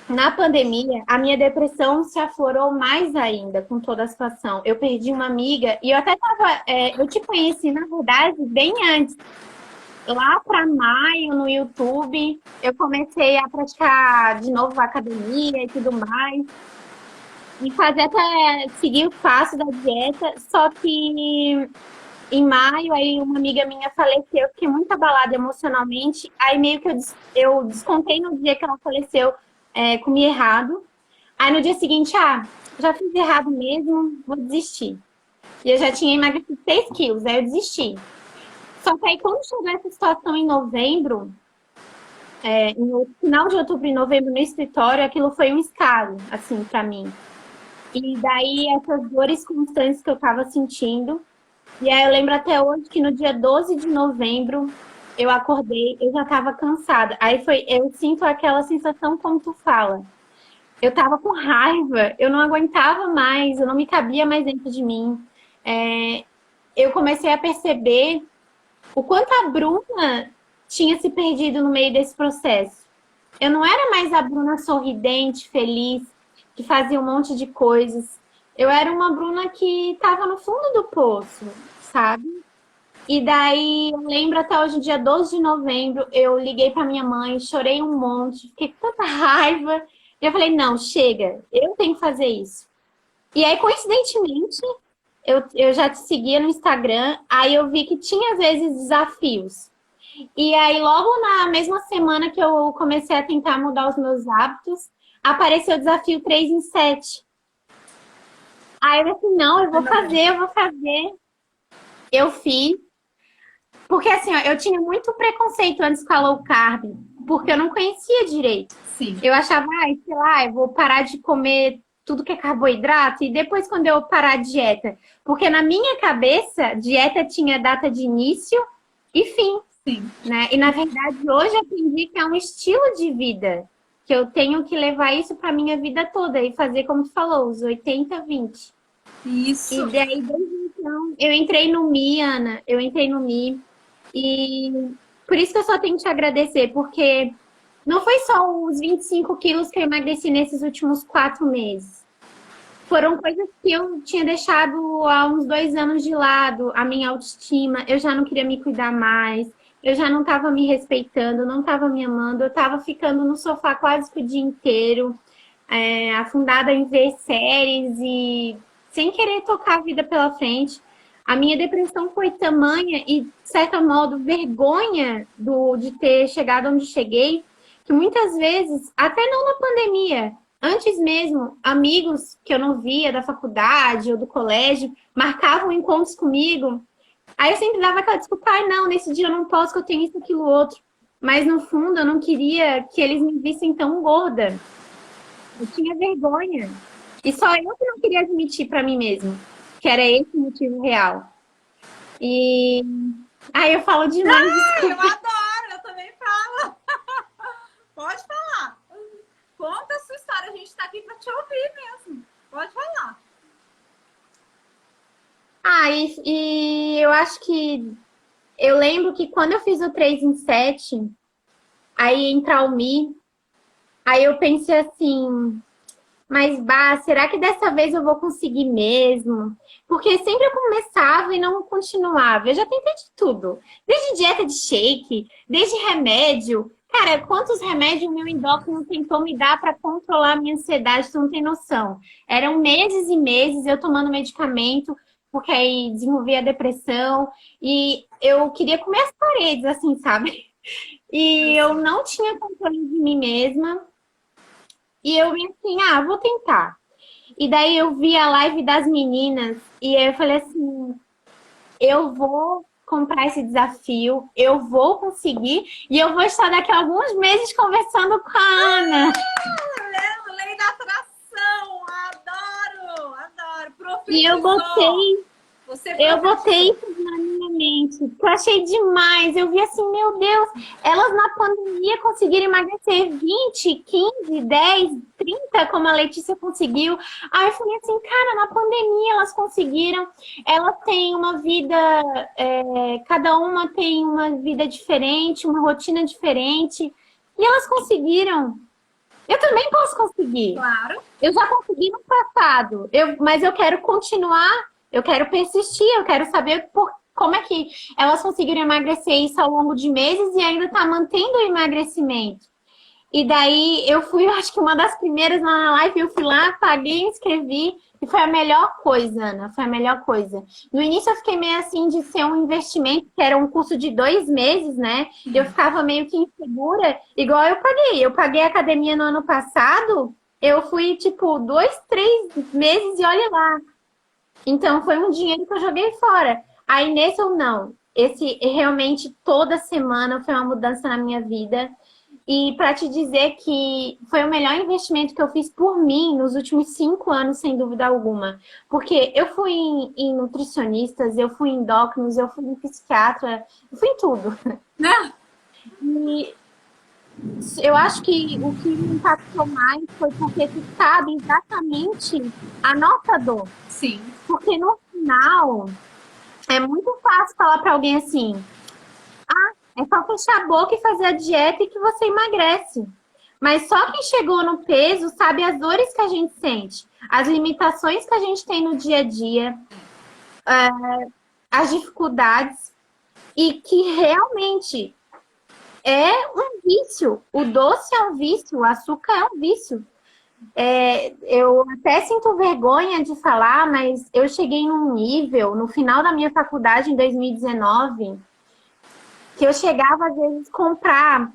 na pandemia, a minha depressão se aflorou mais ainda com toda a situação. Eu perdi uma amiga e eu até eu te conheci, na verdade, bem antes. Lá para maio, no YouTube, eu comecei a praticar de novo a academia e tudo mais. E fazer até seguir o passo da dieta, só que em maio, aí uma amiga minha faleceu, eu fiquei muito abalada emocionalmente. Aí meio que eu descontei no dia que ela faleceu, comi errado. Aí no dia seguinte, já fiz errado mesmo, vou desistir. E eu já tinha emagrecido 6 quilos, aí eu desisti. Só que aí quando chegou essa situação em novembro, no final de outubro e novembro no escritório, aquilo foi um escalo, assim, pra mim. E daí essas dores constantes que eu tava sentindo. E aí eu lembro até hoje que no dia 12 de novembro eu acordei, eu já tava cansada. Aí eu sinto aquela sensação como tu fala. Eu tava com raiva, eu não aguentava mais, eu não me cabia mais dentro de mim. Eu comecei a perceber o quanto a Bruna tinha se perdido no meio desse processo. Eu não era mais a Bruna sorridente, feliz, que fazia um monte de coisas. Eu era uma Bruna que estava no fundo do poço, sabe? E daí, eu lembro até hoje, dia 12 de novembro, eu liguei para minha mãe, chorei um monte, fiquei com tanta raiva. E eu falei, não, chega, eu tenho que fazer isso. E aí, coincidentemente, eu já te seguia no Instagram, aí eu vi que tinha, às vezes, desafios. E aí, logo na mesma semana que eu comecei a tentar mudar os meus hábitos, apareceu o desafio 3 em 7. Aí eu falei, não, eu vou fazer, eu vou fazer. Eu fiz. Porque assim, ó, eu tinha muito preconceito antes com a low carb, porque eu não conhecia direito. Sim. Eu achava, sei lá, eu vou parar de comer tudo que é carboidrato e depois quando eu parar a dieta. Porque na minha cabeça, dieta tinha data de início e fim. Sim. Né? E na verdade, hoje eu aprendi que é um estilo de vida, que eu tenho que levar isso para minha vida toda e fazer como tu falou, os 80-20. Isso. E daí, desde então, eu entrei no Mi, Ana, eu entrei no Mi. E por isso que eu só tenho que te agradecer, porque não foi só os 25 quilos que eu emagreci nesses últimos 4 meses. Foram coisas que eu tinha deixado há uns 2 anos de lado, a minha autoestima, eu já não queria me cuidar mais, eu já não estava me respeitando, não estava me amando, eu estava ficando no sofá quase que o dia inteiro, afundada em ver séries e sem querer tocar a vida pela frente. A minha depressão foi tamanha e, de certo modo, vergonha de ter chegado onde cheguei, que muitas vezes, até não na pandemia, antes mesmo, amigos que eu não via da faculdade ou do colégio marcavam encontros comigo. Aí eu sempre dava aquela desculpa, não, nesse dia eu não posso, que eu tenho isso, aquilo, outro. Mas no fundo eu não queria que eles me vissem tão gorda. Eu tinha vergonha. E só eu que não queria admitir para mim mesma que era esse o motivo real. E aí eu falo demais. Eu adoro, eu também falo. Pode falar. Conta a sua história, a gente tá aqui para te ouvir mesmo. Pode falar. E eu acho que eu lembro que quando eu fiz o 3 em 7, aí entrar o Mi, aí eu pensei assim, mas será que dessa vez eu vou conseguir mesmo? Porque sempre eu começava e não continuava. Eu já tentei de tudo. Desde dieta de shake, desde remédio. Cara, quantos remédios o meu endócrino tentou me dar para controlar a minha ansiedade, tu não tem noção. Eram meses e meses eu tomando medicamento, porque aí desenvolvia a depressão. E eu queria comer as paredes, assim, sabe? E eu não tinha controle de mim mesma. E eu vim assim, vou tentar. E daí eu vi a live das meninas e eu falei assim, eu vou comprar esse desafio, eu vou conseguir e eu vou estar daqui a alguns meses conversando com a Ana. Lei da atração, adoro. Profetizou. E eu botei isso na minha mente, que eu achei demais. Eu vi assim, meu Deus, elas na pandemia conseguiram emagrecer 20, 15, 10, 30, como a Letícia conseguiu. Aí eu falei assim, cara, na pandemia elas conseguiram. Elas têm uma vida, cada uma tem uma vida diferente, uma rotina diferente. E elas conseguiram. Eu também posso conseguir. Claro. Eu já consegui no passado, mas eu quero continuar. Eu quero persistir, eu quero saber como é que elas conseguiram emagrecer isso ao longo de meses e ainda tá mantendo o emagrecimento. E daí eu fui, acho que uma das primeiras lá na live, eu fui lá, paguei, me inscrevi e foi a melhor coisa, Ana, foi a melhor coisa. No início eu fiquei meio assim de ser um investimento, que era um curso de 2 meses, né? Eu ficava meio que insegura, igual eu paguei. Eu paguei a academia no ano passado Eu fui, tipo, 2, 3 meses e olha lá. Então, foi um dinheiro que eu joguei fora. Aí, nesse ou não. Esse, realmente, toda semana foi uma mudança na minha vida. E para te dizer que foi o melhor investimento que eu fiz por mim nos últimos 5 anos, sem dúvida alguma. Porque eu fui em nutricionistas, eu fui em endócrinos, eu fui em psiquiatra, eu fui em tudo. Né? E eu acho que o que me impactou mais foi porque tu sabe exatamente a nossa dor. Sim. Porque no final é muito fácil falar para alguém assim: é só fechar a boca e fazer a dieta e que você emagrece. Mas só quem chegou no peso sabe as dores que a gente sente, as limitações que a gente tem no dia a dia, as dificuldades, e que realmente é um vício. O doce é um vício, o açúcar é um vício. Eu até sinto vergonha de falar, mas eu cheguei num nível, no final da minha faculdade, em 2019, que eu chegava, às vezes, comprar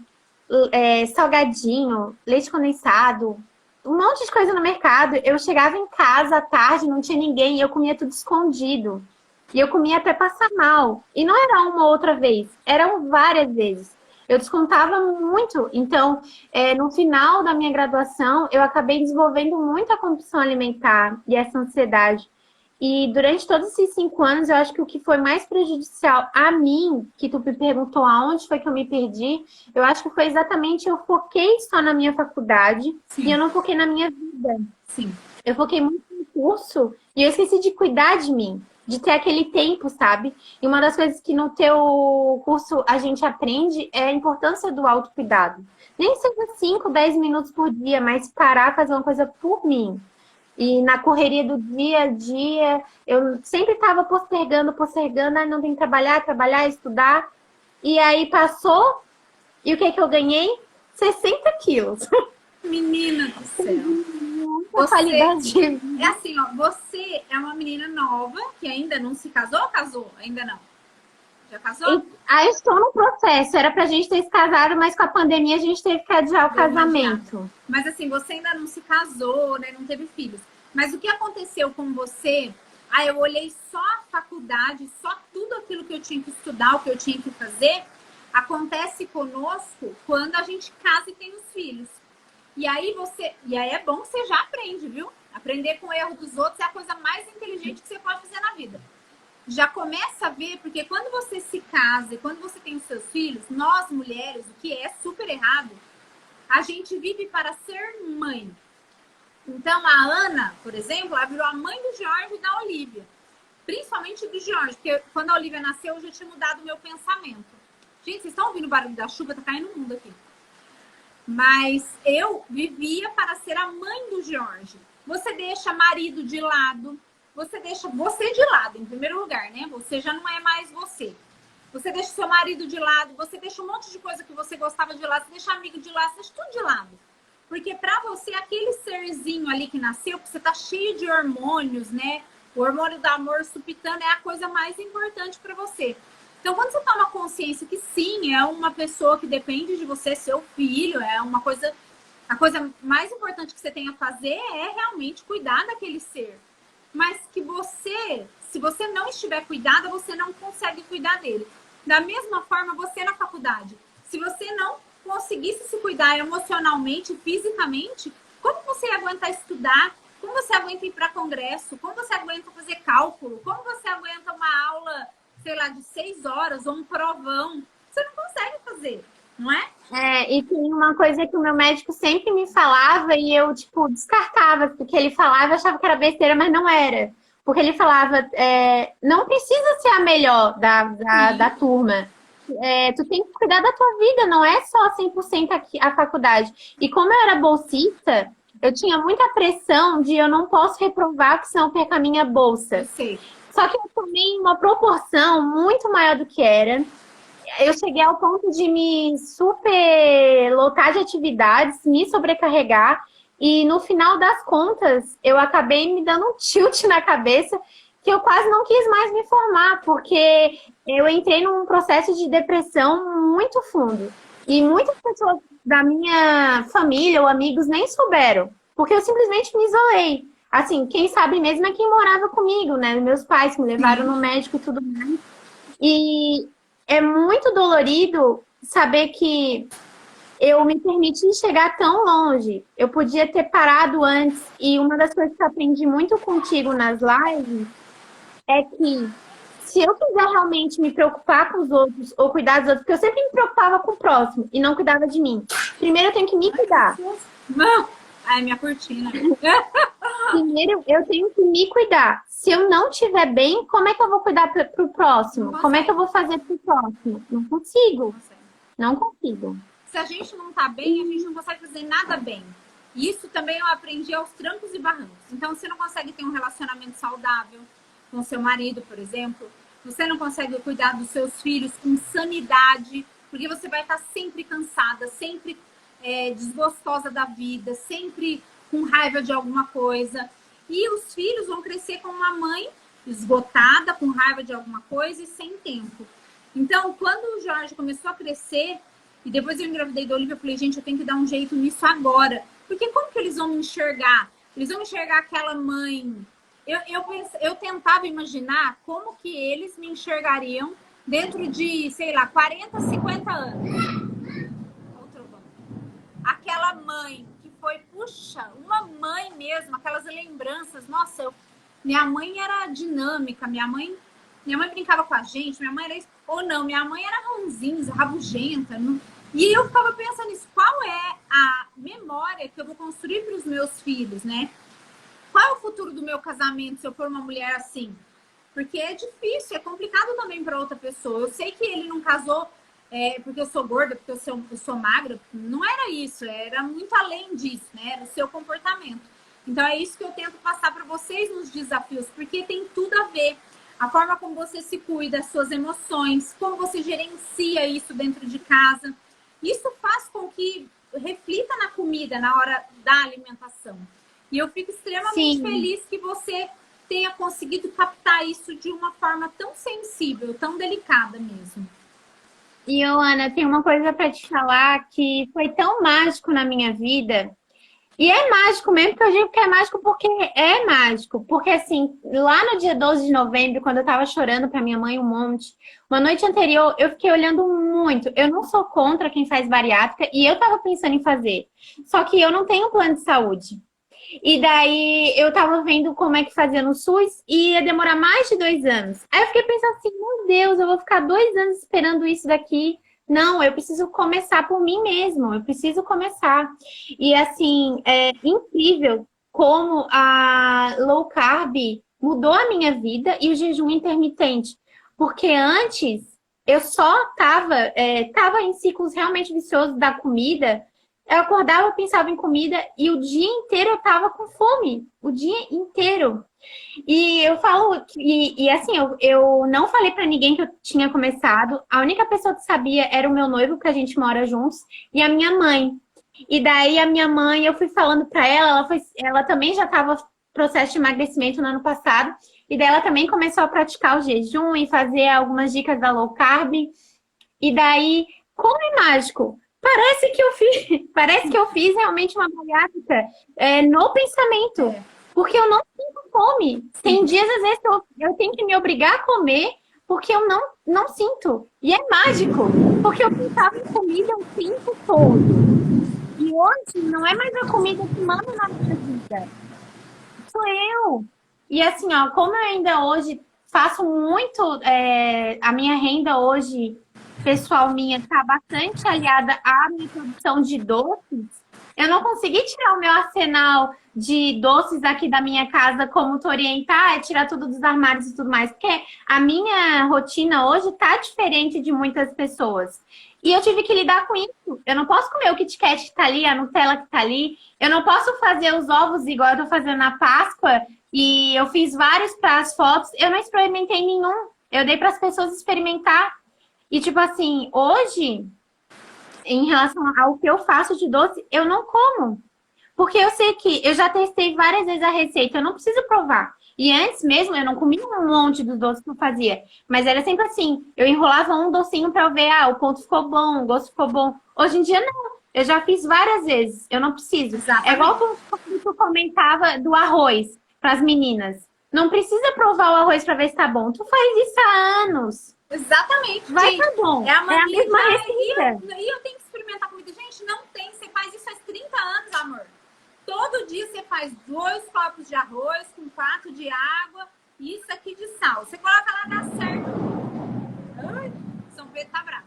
salgadinho, leite condensado, um monte de coisa no mercado. Eu chegava em casa à tarde, não tinha ninguém, e eu comia tudo escondido. E eu comia até passar mal. E não era uma ou outra vez, eram várias vezes. Eu descontava muito. Então, no final da minha graduação, eu acabei desenvolvendo muita compulsão alimentar e essa ansiedade. E durante todos esses 5 anos, eu acho que o que foi mais prejudicial a mim, que tu me perguntou aonde foi que eu me perdi, eu acho que foi exatamente eu foquei só na minha faculdade e eu Sim. não foquei na minha vida. Sim. Eu foquei muito no curso e eu esqueci de cuidar de mim, de ter aquele tempo, sabe? E uma das coisas que no teu curso a gente aprende é a importância do autocuidado. Nem seja 5, 10 minutos por dia, mas parar, fazer uma coisa por mim. E na correria do dia a dia, eu sempre estava postergando, não tem que trabalhar, estudar. E aí passou, e o que eu ganhei? 60 quilos. Menina do céu. Muita qualidade de Você vida. é assim, ó, você é uma menina nova que ainda não se casou ou casou? Ainda não. Já casou? Aí estou no processo. Era pra gente ter se casado, mas com a pandemia a gente teve que adiar o Deu uma adiada. casamento. Mas assim, você ainda não se casou, né? Não teve filhos. Mas o que aconteceu com você? Ah, eu olhei só a faculdade, só tudo aquilo que eu tinha que estudar, o que eu tinha que fazer. Acontece conosco quando a gente casa e tem os filhos. E aí é bom que você já aprende, viu? Aprender com o erro dos outros é a coisa mais inteligente que você pode fazer na vida. Já começa a ver, porque quando você se casa e quando você tem os seus filhos, nós mulheres, o que é super errado, a gente vive para ser mãe. Então, a Ana, por exemplo, ela virou a mãe do Jorge e da Olivia. Principalmente do Jorge, porque quando a Olivia nasceu, eu já tinha mudado o meu pensamento. Gente, vocês estão ouvindo o barulho da chuva? Tá caindo o mundo aqui. Mas eu vivia para ser a mãe do Jorge. Você deixa marido de lado, você deixa você de lado, em primeiro lugar, né? Você já não é mais você. Você deixa seu marido de lado, você deixa um monte de coisa que você gostava de lado, você deixa amigo de lado, você deixa tudo de lado. Porque para você, aquele serzinho ali que nasceu, que você tá cheio de hormônios, né? O hormônio do amor supitando é a coisa mais importante para você. Então, quando você toma consciência que sim, é uma pessoa que depende de você, seu filho, é uma coisa. A coisa mais importante que você tem a fazer é realmente cuidar daquele ser. Mas que você, se você não estiver cuidada, você não consegue cuidar dele. Da mesma forma, você na faculdade. Se você não conseguisse se cuidar emocionalmente, fisicamente, como você aguenta estudar? Como você aguenta ir para congresso? Como você aguenta fazer cálculo? Como você aguenta uma aula, sei lá, de 6 horas ou um provão? Você não consegue fazer, não é? E tem uma coisa que o meu médico sempre me falava e eu, tipo, descartava, porque ele falava, eu achava que era besteira, mas não era. Porque ele falava, não precisa ser a melhor da turma. Tu tem que cuidar da tua vida, não é só 100% aqui, a faculdade. E como eu era bolsista, eu tinha muita pressão de eu não posso reprovar, porque senão eu perco a minha bolsa. Eu sei. Só que eu tomei uma proporção muito maior do que era. Eu cheguei ao ponto de me super lotar de atividades, me sobrecarregar. E no final das contas, eu acabei me dando um tilt na cabeça que eu quase não quis mais me formar, porque eu entrei num processo de depressão muito fundo. E muitas pessoas da minha família ou amigos nem souberam. porque eu simplesmente me isolei. Assim, quem sabe mesmo é quem morava comigo, né? Meus pais me levaram no médico e tudo mais. E é muito dolorido saber que eu me permiti chegar tão longe. Eu podia ter parado antes. E uma das coisas que eu aprendi muito contigo nas lives é que se eu quiser realmente me preocupar com os outros ou cuidar dos outros, porque eu sempre me preocupava com o próximo e não cuidava de mim. Primeiro eu tenho que me cuidar. Não! Ai, minha cortina. Primeiro eu tenho que me cuidar. Se eu não estiver bem, como é que eu vou cuidar pro próximo? Como é que eu vou fazer pro próximo? Não consigo. Não consigo. Se a gente não tá bem, a gente não consegue fazer nada bem. E isso também eu aprendi aos trancos e barrancos. Então, você não consegue ter um relacionamento saudável com seu marido, por exemplo. Você não consegue cuidar dos seus filhos com sanidade, porque você vai estar sempre cansada, sempre desgostosa da vida, sempre com raiva de alguma coisa. E os filhos vão crescer com uma mãe esgotada, com raiva de alguma coisa e sem tempo. Então, quando o Jorge começou a crescer, e depois eu engravidei da Olivia, eu falei, gente, eu tenho que dar um jeito nisso agora. Porque como que eles vão me enxergar? Eles vão enxergar aquela mãe. Eu tentava imaginar como que eles me enxergariam dentro de, sei lá, 40, 50 anos. Aquela mãe que foi, puxa, uma mãe mesmo, aquelas lembranças. Nossa, minha mãe era dinâmica, minha mãe brincava com a gente, minha mãe era isso. Ou não, minha mãe era ranzinza, rabugenta. Não... E eu ficava pensando nisso, qual é a memória que eu vou construir para os meus filhos, né? Qual é o futuro do meu casamento se eu for uma mulher assim? Porque é difícil, é complicado também para outra pessoa. Eu sei que ele não casou porque eu sou gorda, porque eu sou magra. Não era isso, era muito além disso, né? Era o seu comportamento. Então é isso que eu tento passar para vocês nos desafios, porque tem tudo a ver. A forma como você se cuida, as suas emoções, como você gerencia isso dentro de casa. Isso faz com que reflita na comida, na hora da alimentação. E eu fico extremamente feliz que você tenha conseguido captar isso de uma forma tão sensível, tão delicada mesmo. E, Ana, tem uma coisa para te falar que foi tão mágico na minha vida. E é mágico mesmo, porque eu digo que é mágico porque é mágico. Porque, assim, lá no dia 12 de novembro, quando eu tava chorando pra minha mãe um monte, uma noite anterior, eu fiquei olhando muito. Eu não sou contra quem faz bariátrica e eu tava pensando em fazer. Só que eu não tenho plano de saúde. E daí eu tava vendo como é que fazia no SUS e ia demorar mais de 2 anos. Aí eu fiquei pensando assim, meu Deus, eu vou ficar 2 anos esperando isso daqui. Não, eu preciso começar por mim mesmo, eu preciso começar. E assim, é incrível como a low carb mudou a minha vida e o jejum intermitente. Porque antes eu só tava em ciclos realmente viciosos da comida. Eu acordava, pensava em comida e o dia inteiro eu tava com fome. O dia inteiro. E eu falo, assim, eu não falei pra ninguém que eu tinha começado. A única pessoa que sabia era o meu noivo, que a gente mora juntos, e a minha mãe. E daí a minha mãe, eu fui falando pra ela, ela também já tava no processo de emagrecimento no ano passado, e daí ela também começou a praticar o jejum e fazer algumas dicas da low carb. E daí, como é mágico? Parece que eu fiz realmente uma bariátrica no pensamento. Porque eu não sinto fome. Tem dias, às vezes, eu tenho que me obrigar a comer porque eu não sinto. E é mágico. Porque eu pensava em comida o tempo todo. E hoje não é mais a comida que manda na minha vida. Sou eu. E assim, ó, como eu ainda hoje faço muito... a minha renda hoje... pessoal minha está bastante aliada à minha produção de doces, eu não consegui tirar o meu arsenal de doces aqui da minha casa como tu orientar, tirar tudo dos armários e tudo mais, porque a minha rotina hoje tá diferente de muitas pessoas. E eu tive que lidar com isso. Eu não posso comer o Kit Kat que tá ali, a Nutella que tá ali. Eu não posso fazer os ovos igual eu tô fazendo na Páscoa. E eu fiz vários para as fotos. Eu não experimentei nenhum. Eu dei para as pessoas experimentar. E, tipo assim, hoje, em relação ao que eu faço de doce, eu não como. Porque eu sei que eu já testei várias vezes a receita, eu não preciso provar. E antes mesmo, eu não comia um monte dos doces que eu fazia. Mas era sempre assim, eu enrolava um docinho pra eu ver, o ponto ficou bom, o gosto ficou bom. Hoje em dia, não. Eu já fiz várias vezes, eu não preciso. Exatamente. É igual tu comentava do arroz para as meninas. Não precisa provar o arroz para ver se tá bom. Tu faz isso há anos. Exatamente, Vai gente. tá bom. É a É a mania mesma e receita. eu tenho que experimentar comida. Gente, não tem. Você faz isso faz 30 anos, amor. Todo dia você faz 2 copos de arroz com 4 de água e isso aqui de sal. Você coloca lá, dá certo. Ai, São Pedro tá bravo.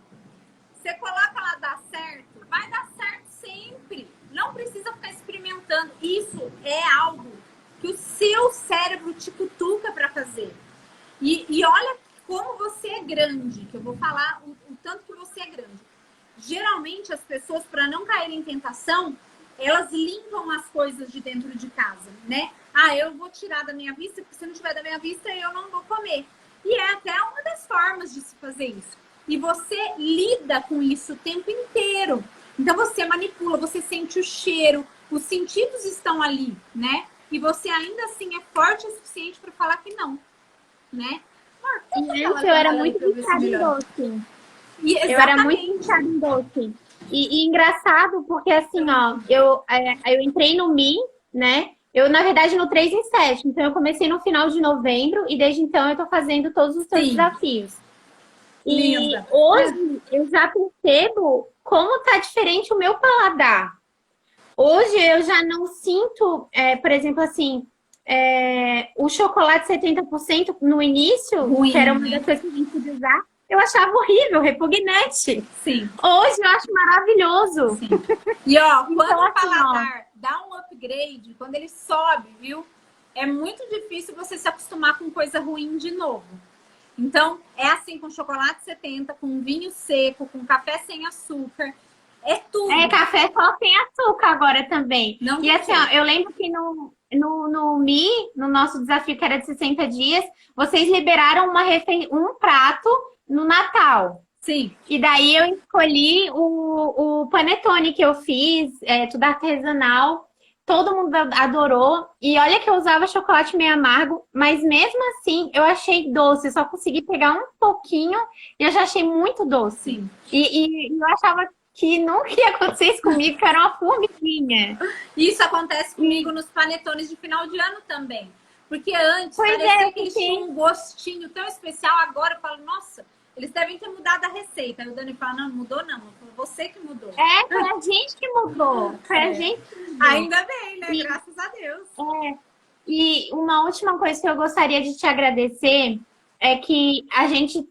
Você coloca lá, dá certo. Vai dar certo sempre. Não precisa ficar experimentando. Isso é algo que o seu cérebro te cutuca para fazer. E olha como você é grande, que eu vou falar o tanto que você é grande. Geralmente as pessoas, para não caírem em tentação, elas limpam as coisas de dentro de casa, né? Ah, eu vou tirar da minha vista, porque se não tiver da minha vista, eu não vou comer. E é até uma das formas de se fazer isso. E você lida com isso o tempo inteiro. Então você manipula, você sente o cheiro, os sentidos estão ali, né? E você ainda assim é forte o suficiente para falar que não, né? Antes eu era muito viciada em doce. Eu era muito viciada em doce. E engraçado, porque assim, ó, eu entrei no Mi, né? Eu, na verdade, no 3 em 7. Então, eu comecei no final de novembro e desde então eu tô fazendo todos os seus desafios. E Linda. hoje eu já percebo como tá diferente o meu paladar. Hoje eu já não sinto, por exemplo, assim, o chocolate 70% no início, Ruim, que era uma né? das coisas que a gente podia usar, eu achava horrível, repugnante. Sim. Hoje eu acho maravilhoso. Sim. E ó, quando Então, o paladar dá um upgrade, quando ele sobe, viu? É muito difícil você se acostumar com coisa ruim de novo. Então, é assim com chocolate 70, com vinho seco, com café sem açúcar. É tudo. Café só tem açúcar agora também. Não E assim, ó, eu lembro que no Mi, no nosso desafio que era de 60 dias, vocês liberaram um prato no Natal. Sim. E daí eu escolhi o panetone que eu fiz, tudo artesanal. Todo mundo adorou. E olha que eu usava chocolate meio amargo, mas mesmo assim eu achei doce. Eu só consegui pegar um pouquinho e eu já achei muito doce. Sim. E eu achava que nunca ia acontecer isso comigo, que era uma formiguinha. Isso acontece comigo nos panetones de final de ano também. Porque antes parecia que eles tinham um gostinho tão especial. Agora eu falo, nossa, eles devem ter mudado a receita. Aí o Dani fala, não, mudou não. Foi você que mudou. Foi a gente que mudou. Foi a gente que mudou. Ainda bem, né? Graças a Deus. E uma última coisa que eu gostaria de te agradecer é que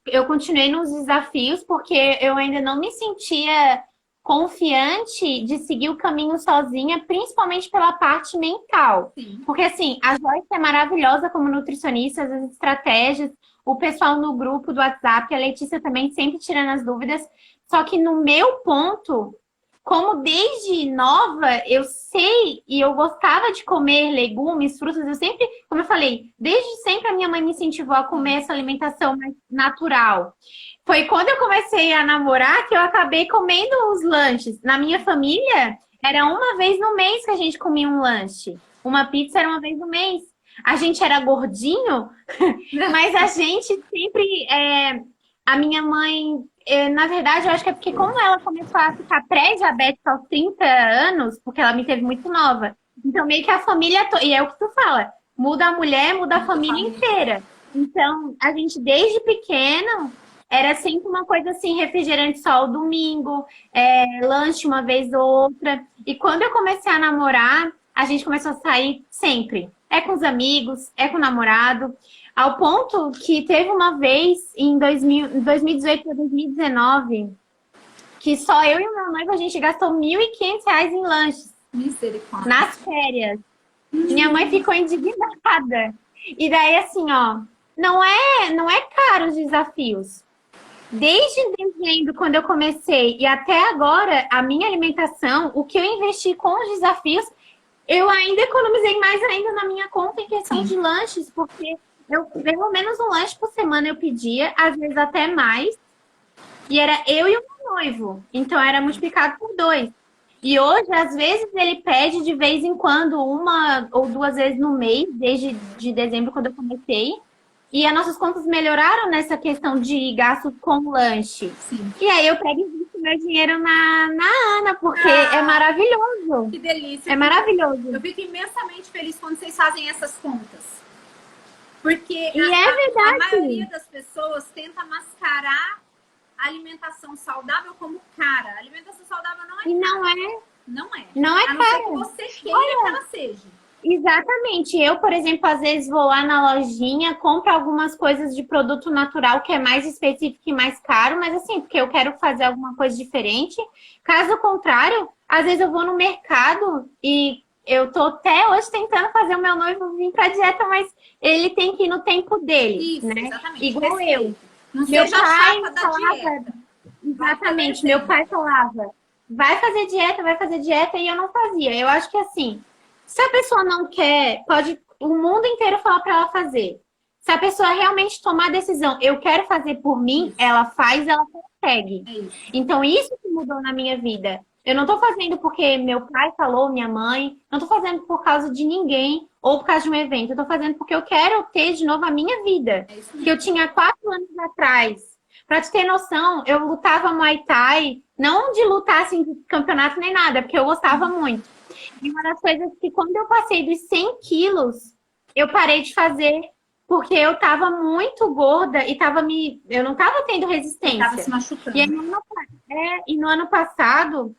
eu continuei nos desafios porque eu ainda não me sentia confiante de seguir o caminho sozinha, principalmente pela parte mental. Sim. Porque assim, a Joyce é maravilhosa como nutricionista, as estratégias, o pessoal no grupo do WhatsApp, a Letícia também sempre tirando as dúvidas. Só que no meu ponto, como desde nova eu sei e eu gostava de comer legumes, frutas, eu sempre, como eu falei, desde sempre a minha mãe me incentivou a comer essa alimentação mais natural. Foi quando eu comecei a namorar que eu acabei comendo os lanches. Na minha família, era uma vez no mês que a gente comia um lanche. Uma pizza era uma vez no mês. A gente era gordinho, mas a gente sempre... A minha mãe, na verdade, eu acho que é porque como ela começou a ficar pré-diabética aos 30 anos, porque ela me teve muito nova, então meio que a família... E é o que tu fala, muda a mulher, muda a família inteira. Então, a gente desde pequeno... Era sempre uma coisa assim, refrigerante só ao domingo, lanche uma vez ou outra. E quando eu comecei a namorar, a gente começou a sair sempre. É com os amigos, é com o namorado. Ao ponto que teve uma vez, em 2018 para 2019, que só eu e o meu noivo, a gente gastou R$ 1.500 em lanches. Misericórdia. Nas férias. Minha mãe ficou indignada. E daí, assim, ó, não é caro os desafios. Desde dezembro, quando eu comecei, e até agora, a minha alimentação, o que eu investi com os desafios, eu ainda economizei mais ainda na minha conta em questão de lanches, porque pelo menos um lanche por semana eu pedia, às vezes até mais, e era eu e o meu noivo, então era multiplicado por 2. E hoje, às vezes, ele pede de vez em quando, 1 ou 2 vezes no mês, desde de dezembro, quando eu comecei. E as nossas contas melhoraram nessa questão de gasto com lanche. Sim. E aí eu pego e invisto meu dinheiro na Ana, porque é maravilhoso. Que delícia. É maravilhoso. Eu fico imensamente feliz quando vocês fazem essas contas. Porque a maioria das pessoas tenta mascarar a alimentação saudável como cara. A alimentação saudável não é cara. E não é. Não é. Não é a não ser cara. que você queira que ela seja. Exatamente. Eu, por exemplo, às vezes vou lá na lojinha, compro algumas coisas de produto natural que é mais específico e mais caro, mas assim, porque eu quero fazer alguma coisa diferente. Caso contrário, às vezes eu vou no mercado e eu tô até hoje tentando fazer o meu noivo vir pra dieta, mas ele tem que ir no tempo dele, Isso, né? exatamente. Igual eu. Não Meu seja pai chapa da falava, dieta. exatamente, meu pai falava, vai fazer dieta, e eu não fazia. Eu acho que assim, se a pessoa não quer, pode o mundo inteiro falar para ela fazer. Se a pessoa realmente tomar a decisão, eu quero fazer por mim, ela faz, ela consegue. Então, isso que mudou na minha vida. Eu não tô fazendo porque meu pai falou, minha mãe, não tô fazendo por causa de ninguém ou por causa de um evento. Eu tô fazendo porque eu quero ter de novo a minha vida. Que eu tinha 4 anos atrás. Pra te ter noção, eu lutava Muay Thai, não de lutar assim de campeonato nem nada, porque eu gostava muito. E uma das coisas que quando eu passei dos 100 quilos, eu parei de fazer porque eu tava muito gorda e eu não tava tendo resistência. Tava se machucando. E aí, no ano passado,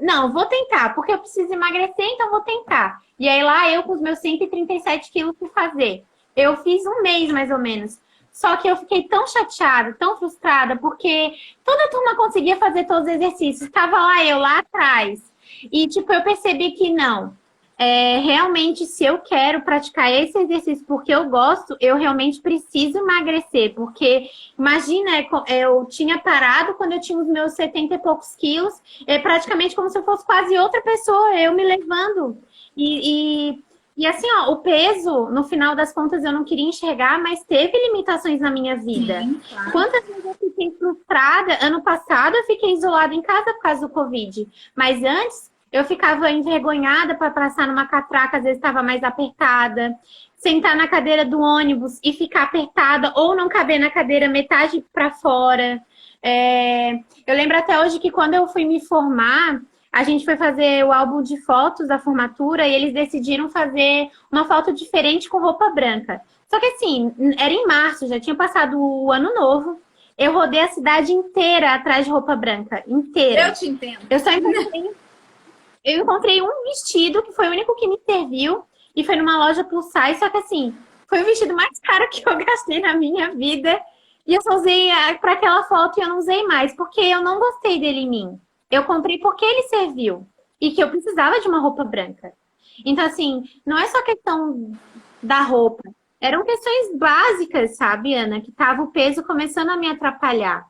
não, vou tentar, porque eu preciso emagrecer, então vou tentar. E aí lá eu com os meus 137 quilos fui fazer. Eu fiz um mês mais ou menos. Só que eu fiquei tão chateada, tão frustrada, porque toda a turma conseguia fazer todos os exercícios. Estava lá eu, lá atrás. E, tipo, eu percebi que não. Realmente, se eu quero praticar esse exercício porque eu gosto, eu realmente preciso emagrecer. Porque, imagina, eu tinha parado quando eu tinha os meus 70 e poucos quilos. É praticamente como se eu fosse quase outra pessoa, eu me levando. E assim, ó, o peso, no final das contas, eu não queria enxergar, mas teve limitações na minha vida. Sim, claro. Quantas vezes eu fiquei frustrada? Ano passado eu fiquei isolada em casa por causa do Covid. Mas antes, eu ficava envergonhada para passar numa catraca, às vezes estava mais apertada. Sentar na cadeira do ônibus e ficar apertada ou não caber na cadeira metade para fora. Eu lembro até hoje que quando eu fui me formar, a gente foi fazer o álbum de fotos da formatura e eles decidiram fazer uma foto diferente com roupa branca. Só que assim, era em março, já tinha passado o ano novo. Eu rodei a cidade inteira atrás de roupa branca. Inteira. Eu te entendo. Eu encontrei um vestido que foi o único que me serviu e foi numa loja plus size, só que assim, foi o vestido mais caro que eu gastei na minha vida. E eu só usei para aquela foto e eu não usei mais, porque eu não gostei dele em mim. Eu comprei porque ele serviu e que eu precisava de uma roupa branca. Então, assim, não é só questão da roupa. Eram questões básicas, sabe, Ana? Que tava o peso começando a me atrapalhar.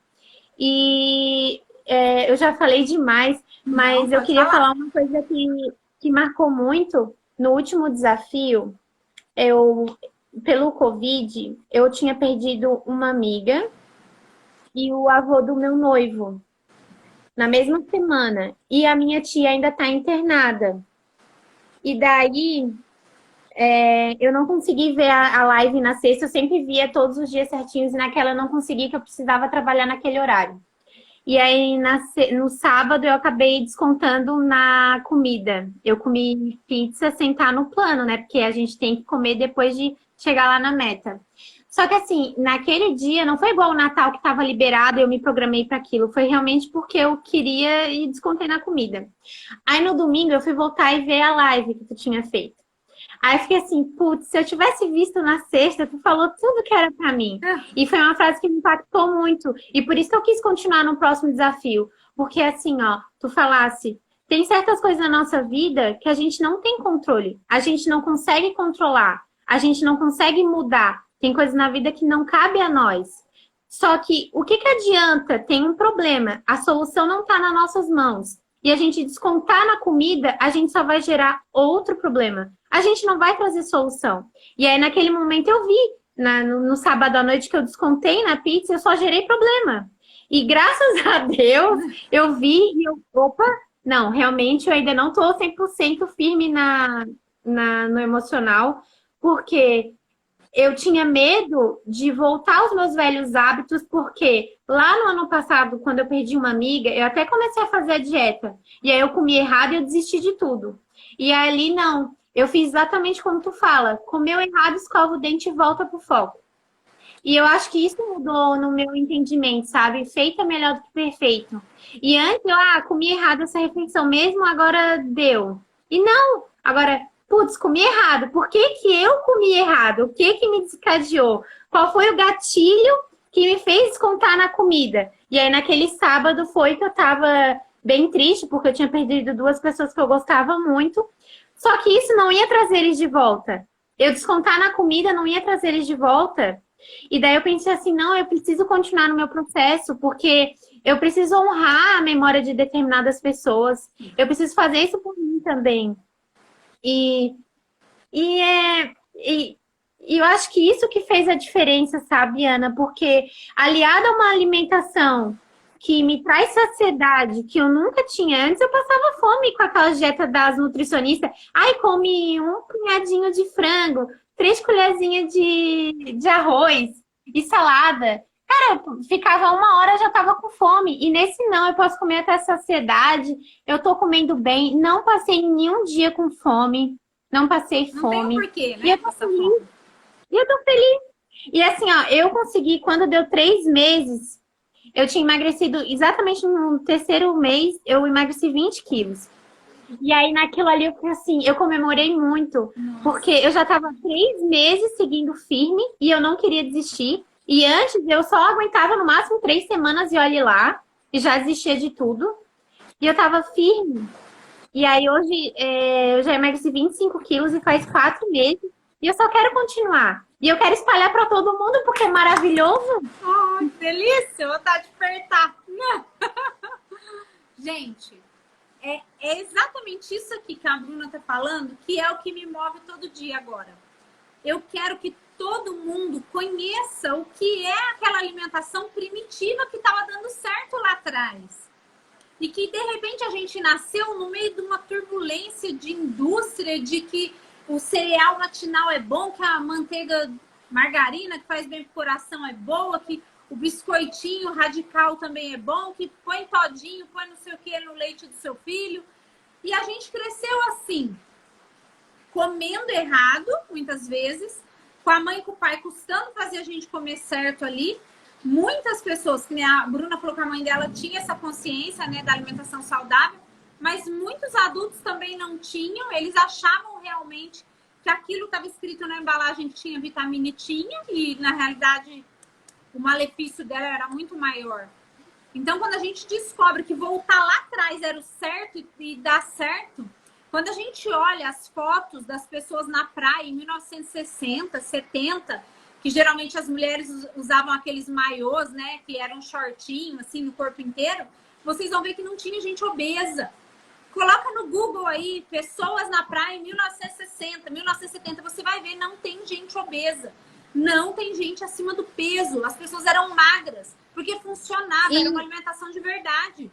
E eu já falei demais, mas eu queria falar uma coisa que marcou muito. No último desafio, pelo Covid, eu tinha perdido uma amiga e o avô do meu noivo na mesma semana. E a minha tia ainda está internada. E daí, eu não consegui ver a live na sexta. Eu sempre via todos os dias certinhos. E naquela eu não consegui, que eu precisava trabalhar naquele horário. E aí, no sábado, eu acabei descontando na comida. Eu comi pizza sem estar no plano, né? Porque a gente tem que comer depois de chegar lá na meta. Só que assim, naquele dia, não foi igual o Natal que estava liberado e eu me programei para aquilo. Foi realmente porque eu queria e descontei na comida. Aí no domingo eu fui voltar e ver a live que tu tinha feito. Aí eu fiquei assim, putz, se eu tivesse visto na sexta, tu falou tudo que era pra mim. E foi uma frase que me impactou muito. E por isso que eu quis continuar no próximo desafio. Porque assim, ó, tu falasse, tem certas coisas na nossa vida que a gente não tem controle. A gente não consegue controlar. A gente não consegue mudar. Tem coisas na vida que não cabe a nós. Só que o que adianta? Tem um problema. A solução não tá nas nossas mãos. E a gente descontar na comida, a gente só vai gerar outro problema. A gente não vai trazer solução. E aí, naquele momento, eu vi, no sábado à noite que eu descontei na pizza, eu só gerei problema. E graças a Deus, eu vi e opa, não, realmente eu ainda não tô 100% firme no emocional, porque eu tinha medo de voltar aos meus velhos hábitos, porque Lá no ano passado, quando eu perdi uma amiga, eu até comecei a fazer a dieta. E aí eu comi errado e eu desisti de tudo. E ali não. Eu fiz exatamente como tu fala. Comeu errado, escova o dente e volta pro foco. E eu acho que isso mudou no meu entendimento, sabe? Feito é melhor do que perfeito. E antes eu, comi errado essa refeição mesmo, agora deu. E não, agora, putz, comi errado. Por que que eu comi errado? O que que me desencadeou? Qual foi o gatilho que me fez descontar na comida? E aí naquele sábado foi que eu tava bem triste, porque eu tinha perdido duas pessoas que eu gostava muito. Só que isso não ia trazer eles de volta. Eu descontar na comida não ia trazer eles de volta. E daí eu pensei assim, não, eu preciso continuar no meu processo, porque eu preciso honrar a memória de determinadas pessoas. Eu preciso fazer isso por mim também. E, e, é, e, e eu acho que isso que fez a diferença, sabe, Ana? Porque aliado a uma alimentação que me traz saciedade, que eu nunca tinha antes, eu passava fome com aquela dieta das nutricionistas. Ai, come um punhadinho de frango, 3 colherzinhas de arroz e salada. Cara, ficava 1 hora já tava com fome. E nesse não, eu posso comer até saciedade. Eu tô comendo bem. Não passei nenhum dia com fome. Não passei Não tem um fome. porquê, E né? eu tô feliz. E eu tô feliz. E assim, ó, eu consegui, quando deu 3 meses, eu tinha emagrecido exatamente no terceiro mês, eu emagreci 20 quilos. E aí, naquilo ali, eu fiquei assim, eu comemorei muito, porque Nossa. eu já estava 3 meses seguindo firme e eu não queria desistir. E antes eu só aguentava no máximo 3 semanas e olhe lá, e já desistia de tudo. E eu estava firme. E aí hoje eu já emagreci 25 quilos e faz 4 meses. E eu só quero continuar. E eu quero espalhar para todo mundo porque é maravilhoso. Ai, que delícia! Vontade de apertar. Gente, é exatamente isso aqui que a Bruna tá falando, que é o que me move todo dia agora. Eu quero que todo mundo conheça o que é aquela alimentação primitiva que estava dando certo lá atrás. E que, de repente, a gente nasceu no meio de uma turbulência de indústria, de que o cereal matinal é bom, que a manteiga margarina, que faz bem pro coração, é boa, que o biscoitinho radical também é bom, que põe todinho, põe não sei o que no leite do seu filho. E a gente cresceu assim, comendo errado, muitas vezes, com a mãe e com o pai custando fazer a gente comer certo ali. Muitas pessoas, que nem a Bruna falou que a mãe dela tinha essa consciência, né, da alimentação saudável, mas muitos adultos também não tinham, eles achavam realmente que aquilo estava escrito na embalagem que tinha vitamina e tinha, e na realidade o malefício dela era muito maior. Então, quando a gente descobre que voltar lá atrás era o certo e dá certo, quando a gente olha as fotos das pessoas na praia em 1960, 70, que geralmente as mulheres usavam aqueles maiôs, né, que eram shortinho, assim, no corpo inteiro, vocês vão ver que não tinha gente obesa. Coloca no Google aí, pessoas na praia em 1960, 1970, você vai ver, não tem gente obesa. Não tem gente acima do peso. As pessoas eram magras, porque funcionava, era uma alimentação de verdade.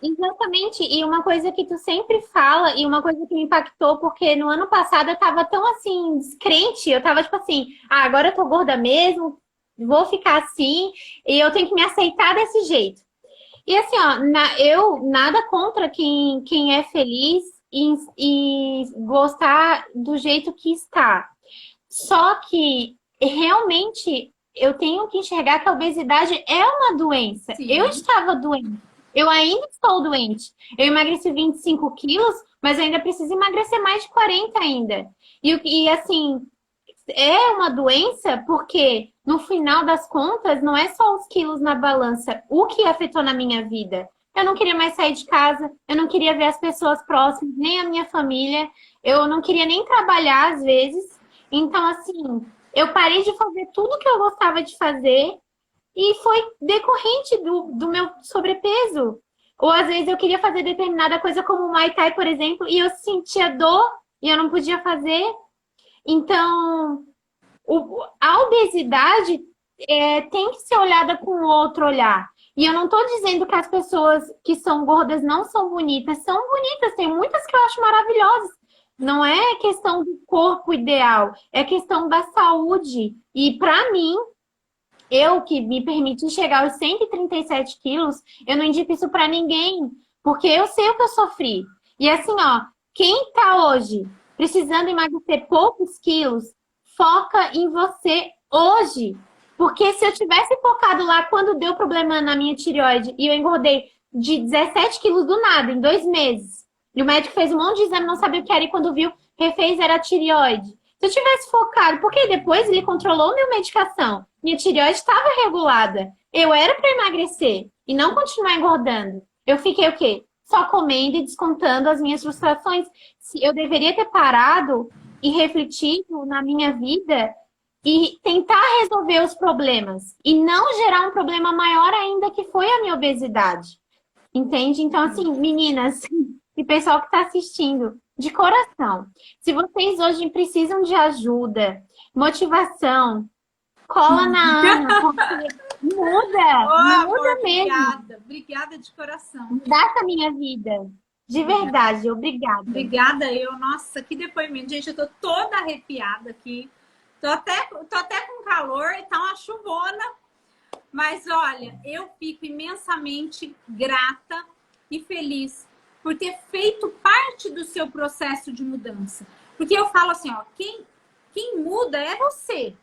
Exatamente, e uma coisa que tu sempre fala, e uma coisa que me impactou, porque no ano passado eu tava tão assim, descrente, eu tava tipo assim, agora eu tô gorda mesmo, vou ficar assim, e eu tenho que me aceitar desse jeito. E assim, ó, eu nada contra quem é feliz e gostar do jeito que está. Só que realmente eu tenho que enxergar que a obesidade é uma doença. Sim. Eu estava doente. Eu ainda estou doente. Eu emagreci 25 quilos, mas eu ainda preciso emagrecer mais de 40 ainda. E assim, é uma doença porque, no final das contas, não é só os quilos na balança. O que afetou na minha vida? Eu não queria mais sair de casa, eu não queria ver as pessoas próximas, nem a minha família. Eu não queria nem trabalhar, às vezes. Então, assim, eu parei de fazer tudo que eu gostava de fazer e foi decorrente do meu sobrepeso. Ou às vezes eu queria fazer determinada coisa como o Muay Thai, por exemplo, e eu sentia dor e eu não podia fazer. Então, a obesidade tem que ser olhada com outro olhar. E eu não estou dizendo que as pessoas que são gordas não são bonitas. São bonitas, tem muitas que eu acho maravilhosas. Não é questão do corpo ideal, é questão da saúde. E para mim, Eu que me permiti chegar aos 137 quilos, eu não indico isso pra ninguém, porque eu sei o que eu sofri. E assim, ó, quem tá hoje precisando emagrecer poucos quilos, foca em você hoje. Porque se eu tivesse focado lá quando deu problema na minha tireoide e eu engordei de 17 quilos do nada, em 2 meses, e o médico fez um monte de exame, não sabia o que era, e quando viu, refez, era a tireoide. Se eu tivesse focado, porque depois ele controlou minha medicação, minha tireoide estava regulada. Eu era para emagrecer e não continuar engordando. Eu fiquei o quê? Só comendo e descontando as minhas frustrações. Eu deveria ter parado e refletido na minha vida e tentar resolver os problemas e não gerar um problema maior ainda, que foi a minha obesidade. Entende? Então, assim, meninas e pessoal que está assistindo, de coração, se vocês hoje precisam de ajuda, motivação, cola na Ana, porque Oh, muda amor, mesmo. obrigada de coração. Mudasse a minha vida. De verdade, obrigada. Obrigada eu, nossa, que depoimento. Gente, eu tô toda arrepiada aqui. Tô até com calor e tá uma chuvona. Mas olha, eu fico imensamente grata e feliz por ter feito parte do seu processo de mudança. Porque eu falo assim, ó, quem muda é você.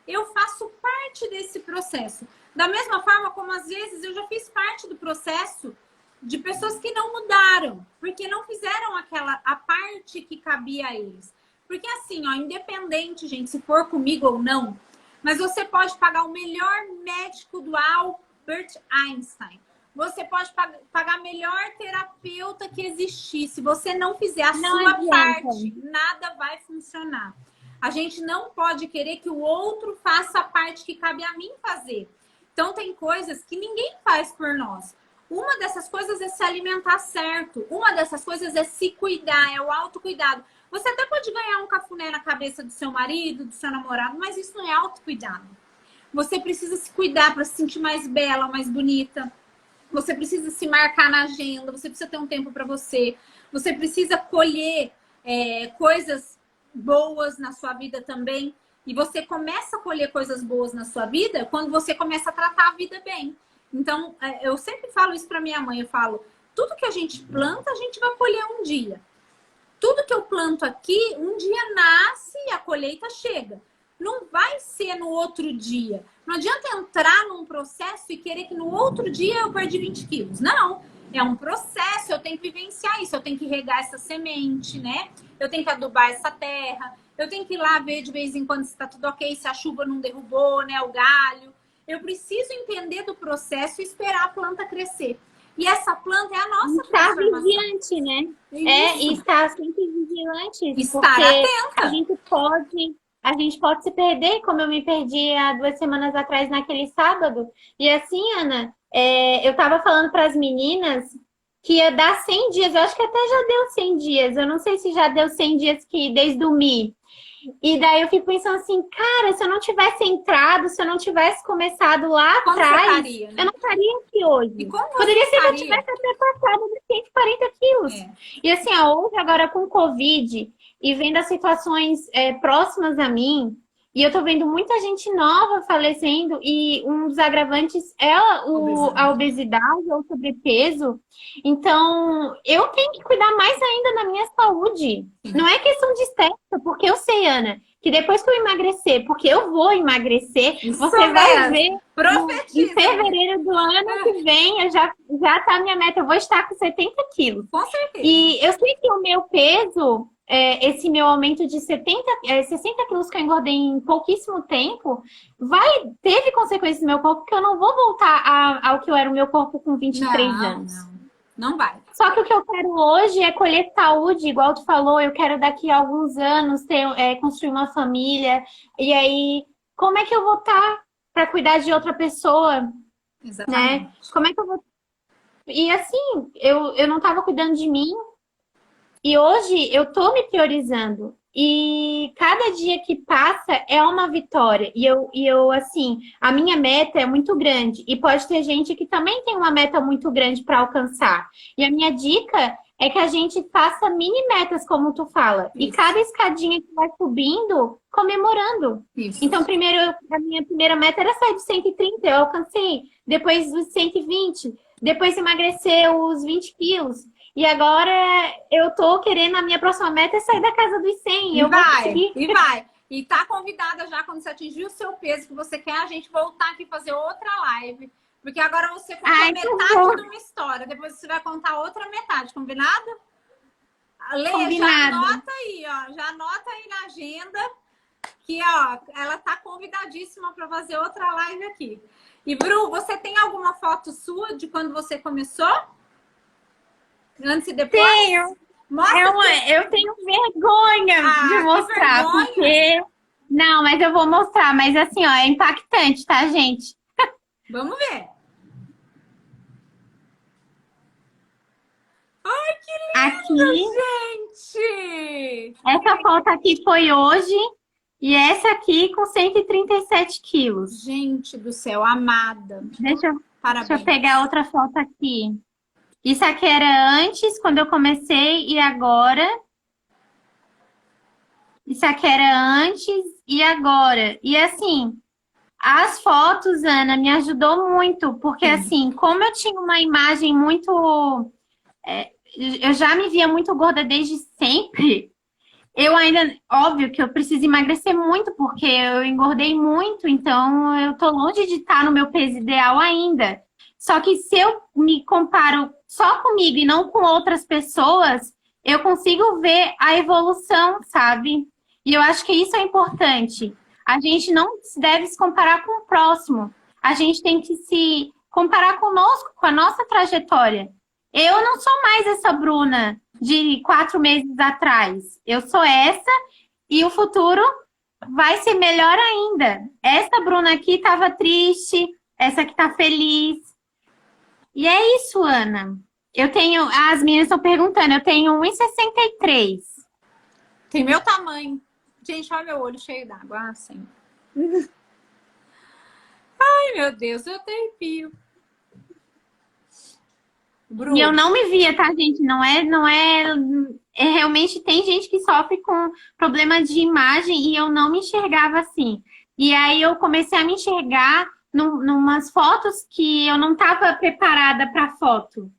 Eu faço parte desse processo. Da mesma forma como às vezes eu já fiz parte do processo de pessoas que não mudaram, porque não fizeram a parte que cabia a eles. Porque assim, ó, independente, gente, se for comigo ou não, mas você pode pagar o melhor médico do Albert Einstein. Você pode pagar a melhor terapeuta que existir. Se você não fizer a sua parte, nada vai funcionar. A gente não pode querer que o outro faça a parte que cabe a mim fazer. Então, tem coisas que ninguém faz por nós. Uma dessas coisas é se alimentar certo. Uma dessas coisas é se cuidar, é o autocuidado. Você até pode ganhar um cafuné na cabeça do seu marido, do seu namorado, mas isso não é autocuidado. Você precisa se cuidar para se sentir mais bela, mais bonita. Você precisa se marcar na agenda. Você precisa ter um tempo para você. Você precisa colher coisas boas na sua vida também. E você começa a colher coisas boas na sua vida quando você começa a tratar a vida bem. Então, eu sempre falo isso para minha mãe. Eu falo, tudo que a gente planta, a gente vai colher um dia. Tudo que eu planto aqui, um dia nasce e a colheita chega. Não vai ser no outro dia. Não adianta entrar num processo e querer que no outro dia eu perdi 20 quilos. Não, é um processo, eu tenho que vivenciar isso. Eu tenho que regar essa semente, né? Eu tenho que adubar essa terra. Eu tenho que ir lá ver de vez em quando se está tudo ok, se a chuva não derrubou, né, o galho. Eu preciso entender do processo e esperar a planta crescer. E essa planta é a nossa estar vigilante, né? Isso. E estar sempre vigilante. Estar atenta. A gente pode se perder, como eu me perdi há 2 semanas atrás naquele sábado. E assim, Ana, eu estava falando para as meninas que ia dar 100 dias. Eu acho que até já deu 100 dias. Eu não sei se já deu 100 dias que desde o Mi. E daí eu fico pensando assim, cara, se eu não tivesse entrado, se eu não tivesse começado lá atrás, estaria, né? eu não estaria aqui hoje. Poderia ser que eu tivesse até passado dos 140 quilos. E assim, hoje agora com Covid e vendo as situações próximas a mim, e eu tô vendo muita gente nova falecendo, e um dos agravantes é a obesidade, ou o sobrepeso. Então, eu tenho que cuidar mais ainda da minha saúde. Não é questão de estética, porque eu sei, Ana, que depois que eu emagrecer, porque eu vou emagrecer, você vai ver em fevereiro do ano que vem, já tá a minha meta, eu vou estar com 70 quilos. Com certeza. E eu sei que o meu peso, esse meu aumento de 60 quilos que eu engordei em pouquíssimo tempo, teve consequências no meu corpo, porque eu não vou voltar ao que eu era o meu corpo com 23 anos. Não vai. Só que o que eu quero hoje é colher saúde, igual tu falou, eu quero daqui a alguns anos construir uma família. E aí, como é que eu vou estar para cuidar de outra pessoa? Exatamente. Né? Como é que eu vou... E assim, eu não estava cuidando de mim. E hoje eu tô me priorizando. E cada dia que passa é uma vitória. E eu, assim, a minha meta é muito grande. E pode ter gente que também tem uma meta muito grande para alcançar. E a minha dica é que a gente faça mini metas, como tu fala. E Isso. cada escadinha que vai subindo, comemorando. Então, Isso. primeiro, a minha primeira meta era sair de 130, eu alcancei. Depois os 120, depois emagrecer os 20 quilos. E agora eu tô querendo, a minha próxima meta é sair da casa dos 100. E E eu vou vai, conseguir. e vai. E tá convidada já, quando você atingir o seu peso que você quer, a gente voltar aqui e fazer outra live. Porque agora você contou Ai, que metade bom. de uma história. Depois você vai contar outra metade, combinado? Lê, já Combinado. anota aí, ó. Já anota aí na agenda que, ó, ela tá convidadíssima para fazer outra live aqui. E, Bru, você tem alguma foto sua de quando você começou? Antes e depois? Tenho. Mostra. Eu tenho vergonha de que mostrar, vergonha. porque... Não, mas eu vou mostrar. Mas assim, ó, é impactante, tá, gente? Vamos ver. Ai, que lindo, Aqui, gente! essa foto aqui foi hoje e essa aqui com 137 quilos. Gente do céu, amada. Deixa eu Parabéns. pegar outra foto aqui. Isso aqui era antes, quando eu comecei, e agora. Isso aqui era antes e agora. E assim, as fotos, Ana, me ajudou muito, porque assim, como eu tinha uma imagem muito... eu já me via muito gorda desde sempre. Eu ainda, óbvio que eu preciso emagrecer muito, porque eu engordei muito, então eu tô longe de estar no meu peso ideal ainda. Só que se eu me comparo só comigo e não com outras pessoas, eu consigo ver a evolução, sabe? E eu acho que isso é importante. A gente não deve se comparar com o próximo. A gente tem que se comparar conosco, com a nossa trajetória. Eu não sou mais essa Bruna de 4 meses atrás. Eu sou essa e o futuro vai ser melhor ainda. Essa Bruna aqui estava triste, essa aqui tá feliz. E é isso, Ana. Eu tenho... As meninas estão perguntando, eu tenho 1,63. Tem meu tamanho. Gente, olha meu olho cheio d'água. Assim. Ai, meu Deus, eu tenho arrepio. E eu não me via, tá, gente? Realmente tem gente que sofre com problema de imagem e eu não me enxergava assim. E aí eu comecei a me enxergar numas fotos que eu não estava preparada para foto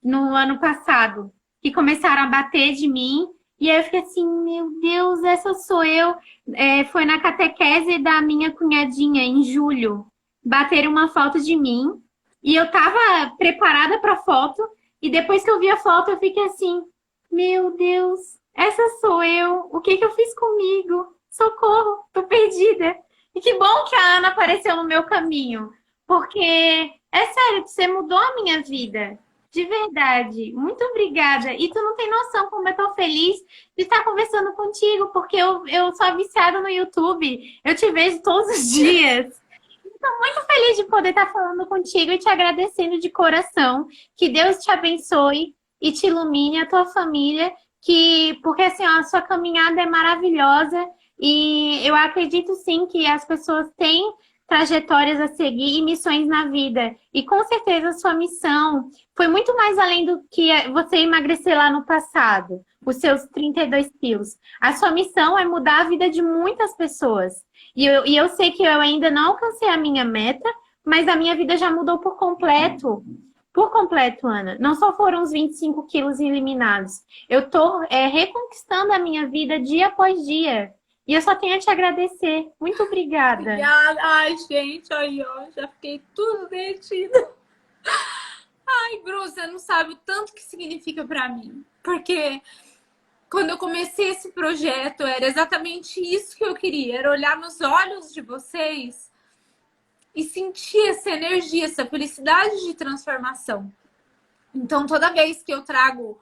no ano passado, que começaram a bater de mim. E aí eu fiquei assim, meu Deus, essa sou eu. Foi na catequese da minha cunhadinha, em julho. Bateram uma foto de mim. E eu tava preparada para foto. E depois que eu vi a foto, eu fiquei assim, meu Deus, essa sou eu. O que eu fiz comigo? Socorro, tô perdida. E que bom que a Ana apareceu no meu caminho. Porque, é sério, você mudou a minha vida. De verdade. Muito obrigada. E tu não tem noção como eu tô feliz de estar conversando contigo, porque eu sou viciada no YouTube. Eu te vejo todos os dias. Estou muito feliz de poder estar falando contigo e te agradecendo de coração. Que Deus te abençoe e te ilumine, a tua família. Porque assim, ó, a sua caminhada é maravilhosa e eu acredito sim que as pessoas têm trajetórias a seguir e missões na vida. E com certeza a sua missão foi muito mais além do que você emagrecer lá no passado, os seus 32 quilos. A sua missão é mudar a vida de muitas pessoas. E eu sei que eu ainda não alcancei a minha meta, mas a minha vida já mudou por completo. Por completo, Ana. Não só foram os 25 quilos eliminados. Eu tô reconquistando a minha vida dia após dia. E eu só tenho a te agradecer. Muito obrigada. Obrigada. Ai, gente, aí, ó, já fiquei tudo derretida. Ai, Bru, você não sabe o tanto que significa pra mim. Porque quando eu comecei esse projeto, era exatamente isso que eu queria. Era olhar nos olhos de vocês e sentir essa energia, essa felicidade de transformação. Então, toda vez que eu trago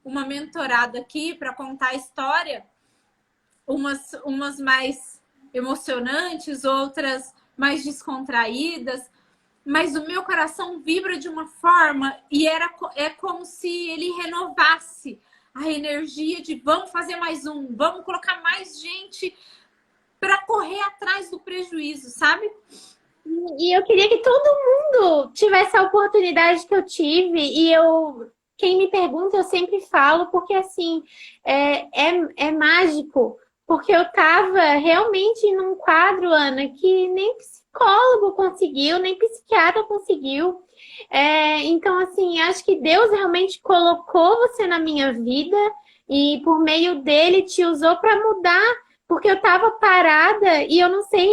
uma mentorada aqui para contar a história, umas mais emocionantes, outras mais descontraídas, mas o meu coração vibra de uma forma e é como se ele renovasse a energia de vamos fazer mais um, vamos colocar mais gente para correr atrás do prejuízo, sabe? E eu queria que todo mundo tivesse a oportunidade que eu tive e eu quem me pergunta, eu sempre falo, porque assim, é mágico. Porque eu tava realmente num quadro, Ana, que nem psicólogo conseguiu, nem psiquiatra conseguiu. Então, assim, acho que Deus realmente colocou você na minha vida e por meio dele te usou para mudar, porque eu tava parada e eu não sei.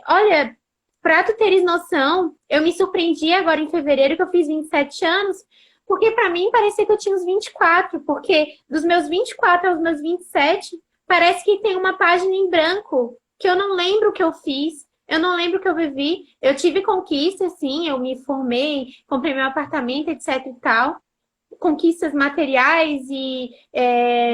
Olha, para tu teres noção, eu me surpreendi agora em fevereiro que eu fiz 27 anos, porque para mim parecia que eu tinha uns 24, porque dos meus 24 aos meus 27, parece que tem uma página em branco, que eu não lembro o que eu fiz, eu não lembro o que eu vivi. Eu tive conquistas, sim, eu me formei, comprei meu apartamento, etc e tal. Conquistas materiais e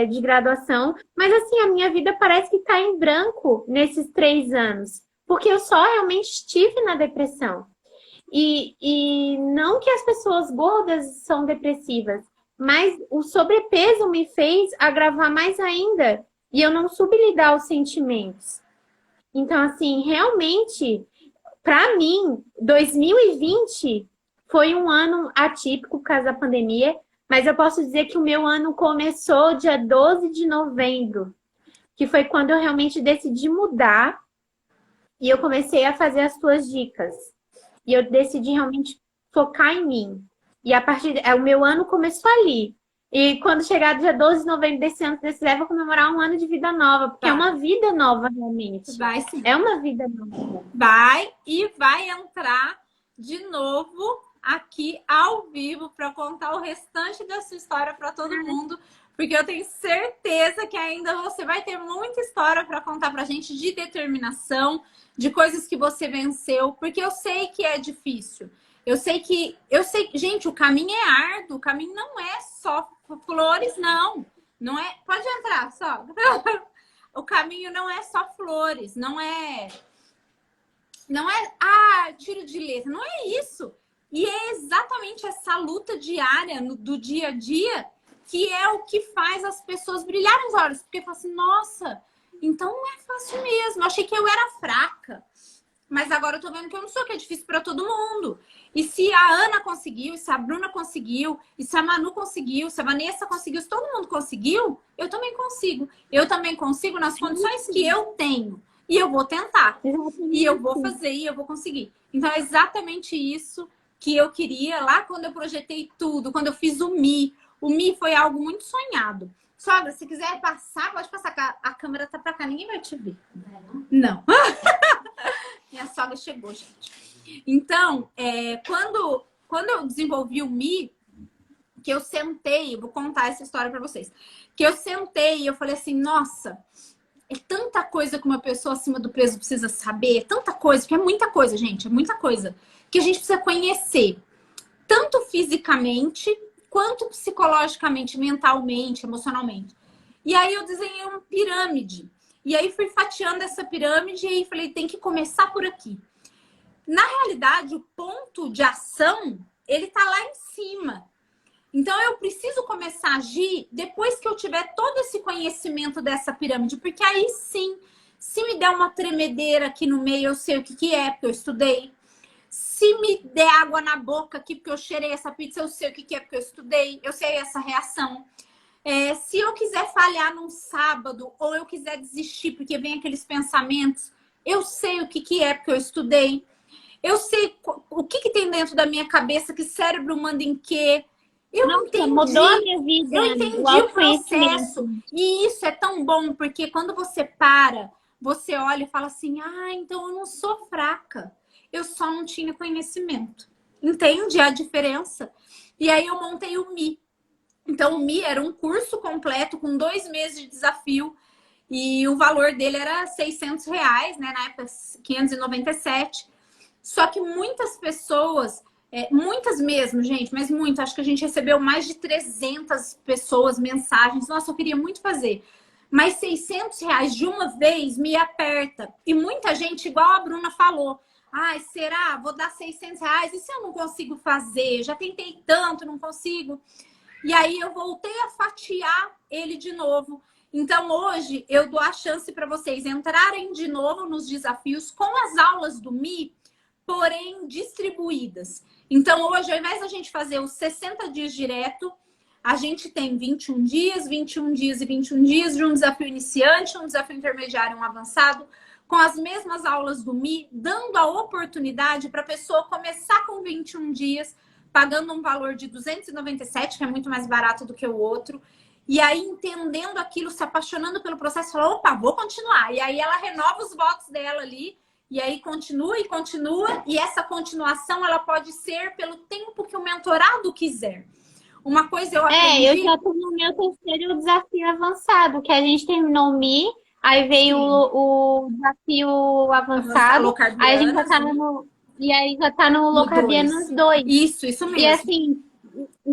de graduação. Mas assim, a minha vida parece que está em branco nesses 3 anos. Porque eu só realmente estive na depressão. E não que as pessoas gordas são depressivas, mas o sobrepeso me fez agravar mais ainda. E eu não soube lidar os sentimentos. Então, assim, realmente, para mim, 2020 foi um ano atípico por causa da pandemia, mas eu posso dizer que o meu ano começou dia 12 de novembro, que foi quando eu realmente decidi mudar e eu comecei a fazer as tuas dicas. E eu decidi realmente focar em mim. E a partir o meu ano começou ali. E quando chegar dia 12 de novembro desse ano, desse leva a comemorar um ano de vida nova, porque é uma vida nova realmente. Vai sim. É uma vida nova. Vai e vai entrar de novo aqui ao vivo para contar o restante da sua história para todo mundo, porque eu tenho certeza que ainda você vai ter muita história para contar pra gente de determinação, de coisas que você venceu, porque eu sei que é difícil. Eu sei, gente, o caminho é árduo, o caminho não é só flores, não. Não é, pode entrar, só. O caminho não é só flores, não é tiro de letra, não é isso. E é exatamente essa luta diária do dia a dia que é o que faz as pessoas brilharem os olhos, porque falam assim, nossa, então não é fácil mesmo. Eu achei que eu era fraca. Mas agora eu tô vendo que eu não sou, que é difícil para todo mundo. E se a Ana conseguiu, e se a Bruna conseguiu, e se a Manu conseguiu, se a Vanessa conseguiu, se todo mundo conseguiu, eu também consigo. Eu também consigo nas condições que eu tenho. E eu vou tentar. E eu vou fazer, e eu vou conseguir. Então é exatamente isso que eu queria lá quando eu projetei tudo, quando eu fiz o Mi. O Mi foi algo muito sonhado. Sogra, se quiser passar, pode passar. A câmera tá pra cá, ninguém vai te ver. Não. Minha sogra chegou, gente. Então, quando eu desenvolvi o Mi, que eu sentei, eu vou contar essa história para vocês. Que eu sentei e eu falei assim, nossa, é tanta coisa que uma pessoa acima do peso precisa saber, é tanta coisa, porque é muita coisa, gente, é muita coisa, que a gente precisa conhecer, tanto fisicamente, quanto psicologicamente, mentalmente, emocionalmente. E aí eu desenhei uma pirâmide. E aí fui fatiando essa pirâmide e aí falei, tem que começar por aqui. Na realidade, o ponto de ação, ele tá lá em cima. Então, eu preciso começar a agir depois que eu tiver todo esse conhecimento dessa pirâmide. Porque aí sim, se me der uma tremedeira aqui no meio, eu sei o que é, porque eu estudei. Se me der água na boca aqui, porque eu cheirei essa pizza, eu sei o que é, porque eu estudei. Eu sei essa reação. Se eu quiser falhar num sábado, ou eu quiser desistir porque vem aqueles pensamentos, eu sei o que é, porque eu estudei. Eu sei o que tem dentro da minha cabeça, que cérebro manda em quê. Eu entendi. Mudou a minha vida. Eu entendi o processo. E isso é tão bom, porque quando você para, você olha e fala assim, então eu não sou fraca. Eu só não tinha conhecimento. Entende a diferença? E aí eu montei o Mi. Então, o Mi era um curso completo com 2 meses de desafio e o valor dele era R$600, né? Na época, 597. Só que muitas pessoas, muitas mesmo, gente, mas muito. Acho que a gente recebeu mais de 300 pessoas, mensagens. Nossa, eu queria muito fazer. Mas R$600 de uma vez me aperta. E muita gente, igual a Bruna falou, será? Vou dar R$600? E se eu não consigo fazer? Já tentei tanto, não consigo. E aí eu voltei a fatiar ele de novo. Então hoje eu dou a chance para vocês entrarem de novo nos desafios com as aulas do Mi, porém distribuídas. Então, hoje, ao invés da gente fazer os 60 dias direto, a gente tem 21 dias, 21 dias e 21 dias de um desafio iniciante, um desafio intermediário e um avançado, com as mesmas aulas do Mi, dando a oportunidade para a pessoa começar com 21 dias, pagando um valor de 297, que é muito mais barato do que o outro, e aí entendendo aquilo, se apaixonando pelo processo, falou, opa, vou continuar. E aí ela renova os votos dela ali, e aí continua e continua, e essa continuação ela pode ser pelo tempo que o mentorado quiser. Uma coisa eu aprendi... eu já tô no meu terceiro desafio avançado, que a gente terminou o Mi, aí veio o desafio avançado, aí a gente já tá no... E aí já tá no Locarbianos 2. Isso mesmo. E assim,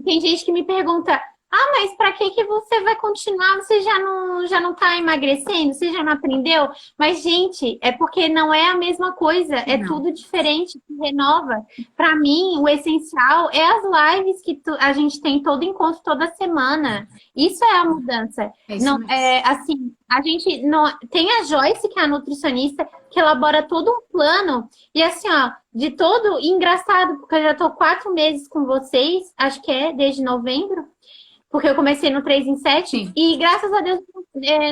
tem gente que me pergunta, mas para que você vai continuar? Você já não tá emagrecendo? Você já não aprendeu? Mas, gente, é porque não é a mesma coisa. É tudo diferente, se renova. Para mim, o essencial é as lives que a gente tem todo encontro, toda semana. Isso é a mudança. Não, assim, a gente não tem a Joyce, que é a nutricionista, que elabora todo um plano. E assim, ó, de todo engraçado, porque eu já tô 4 meses com vocês, acho que desde novembro. Porque eu comecei no 3 em 7. Sim. E graças a Deus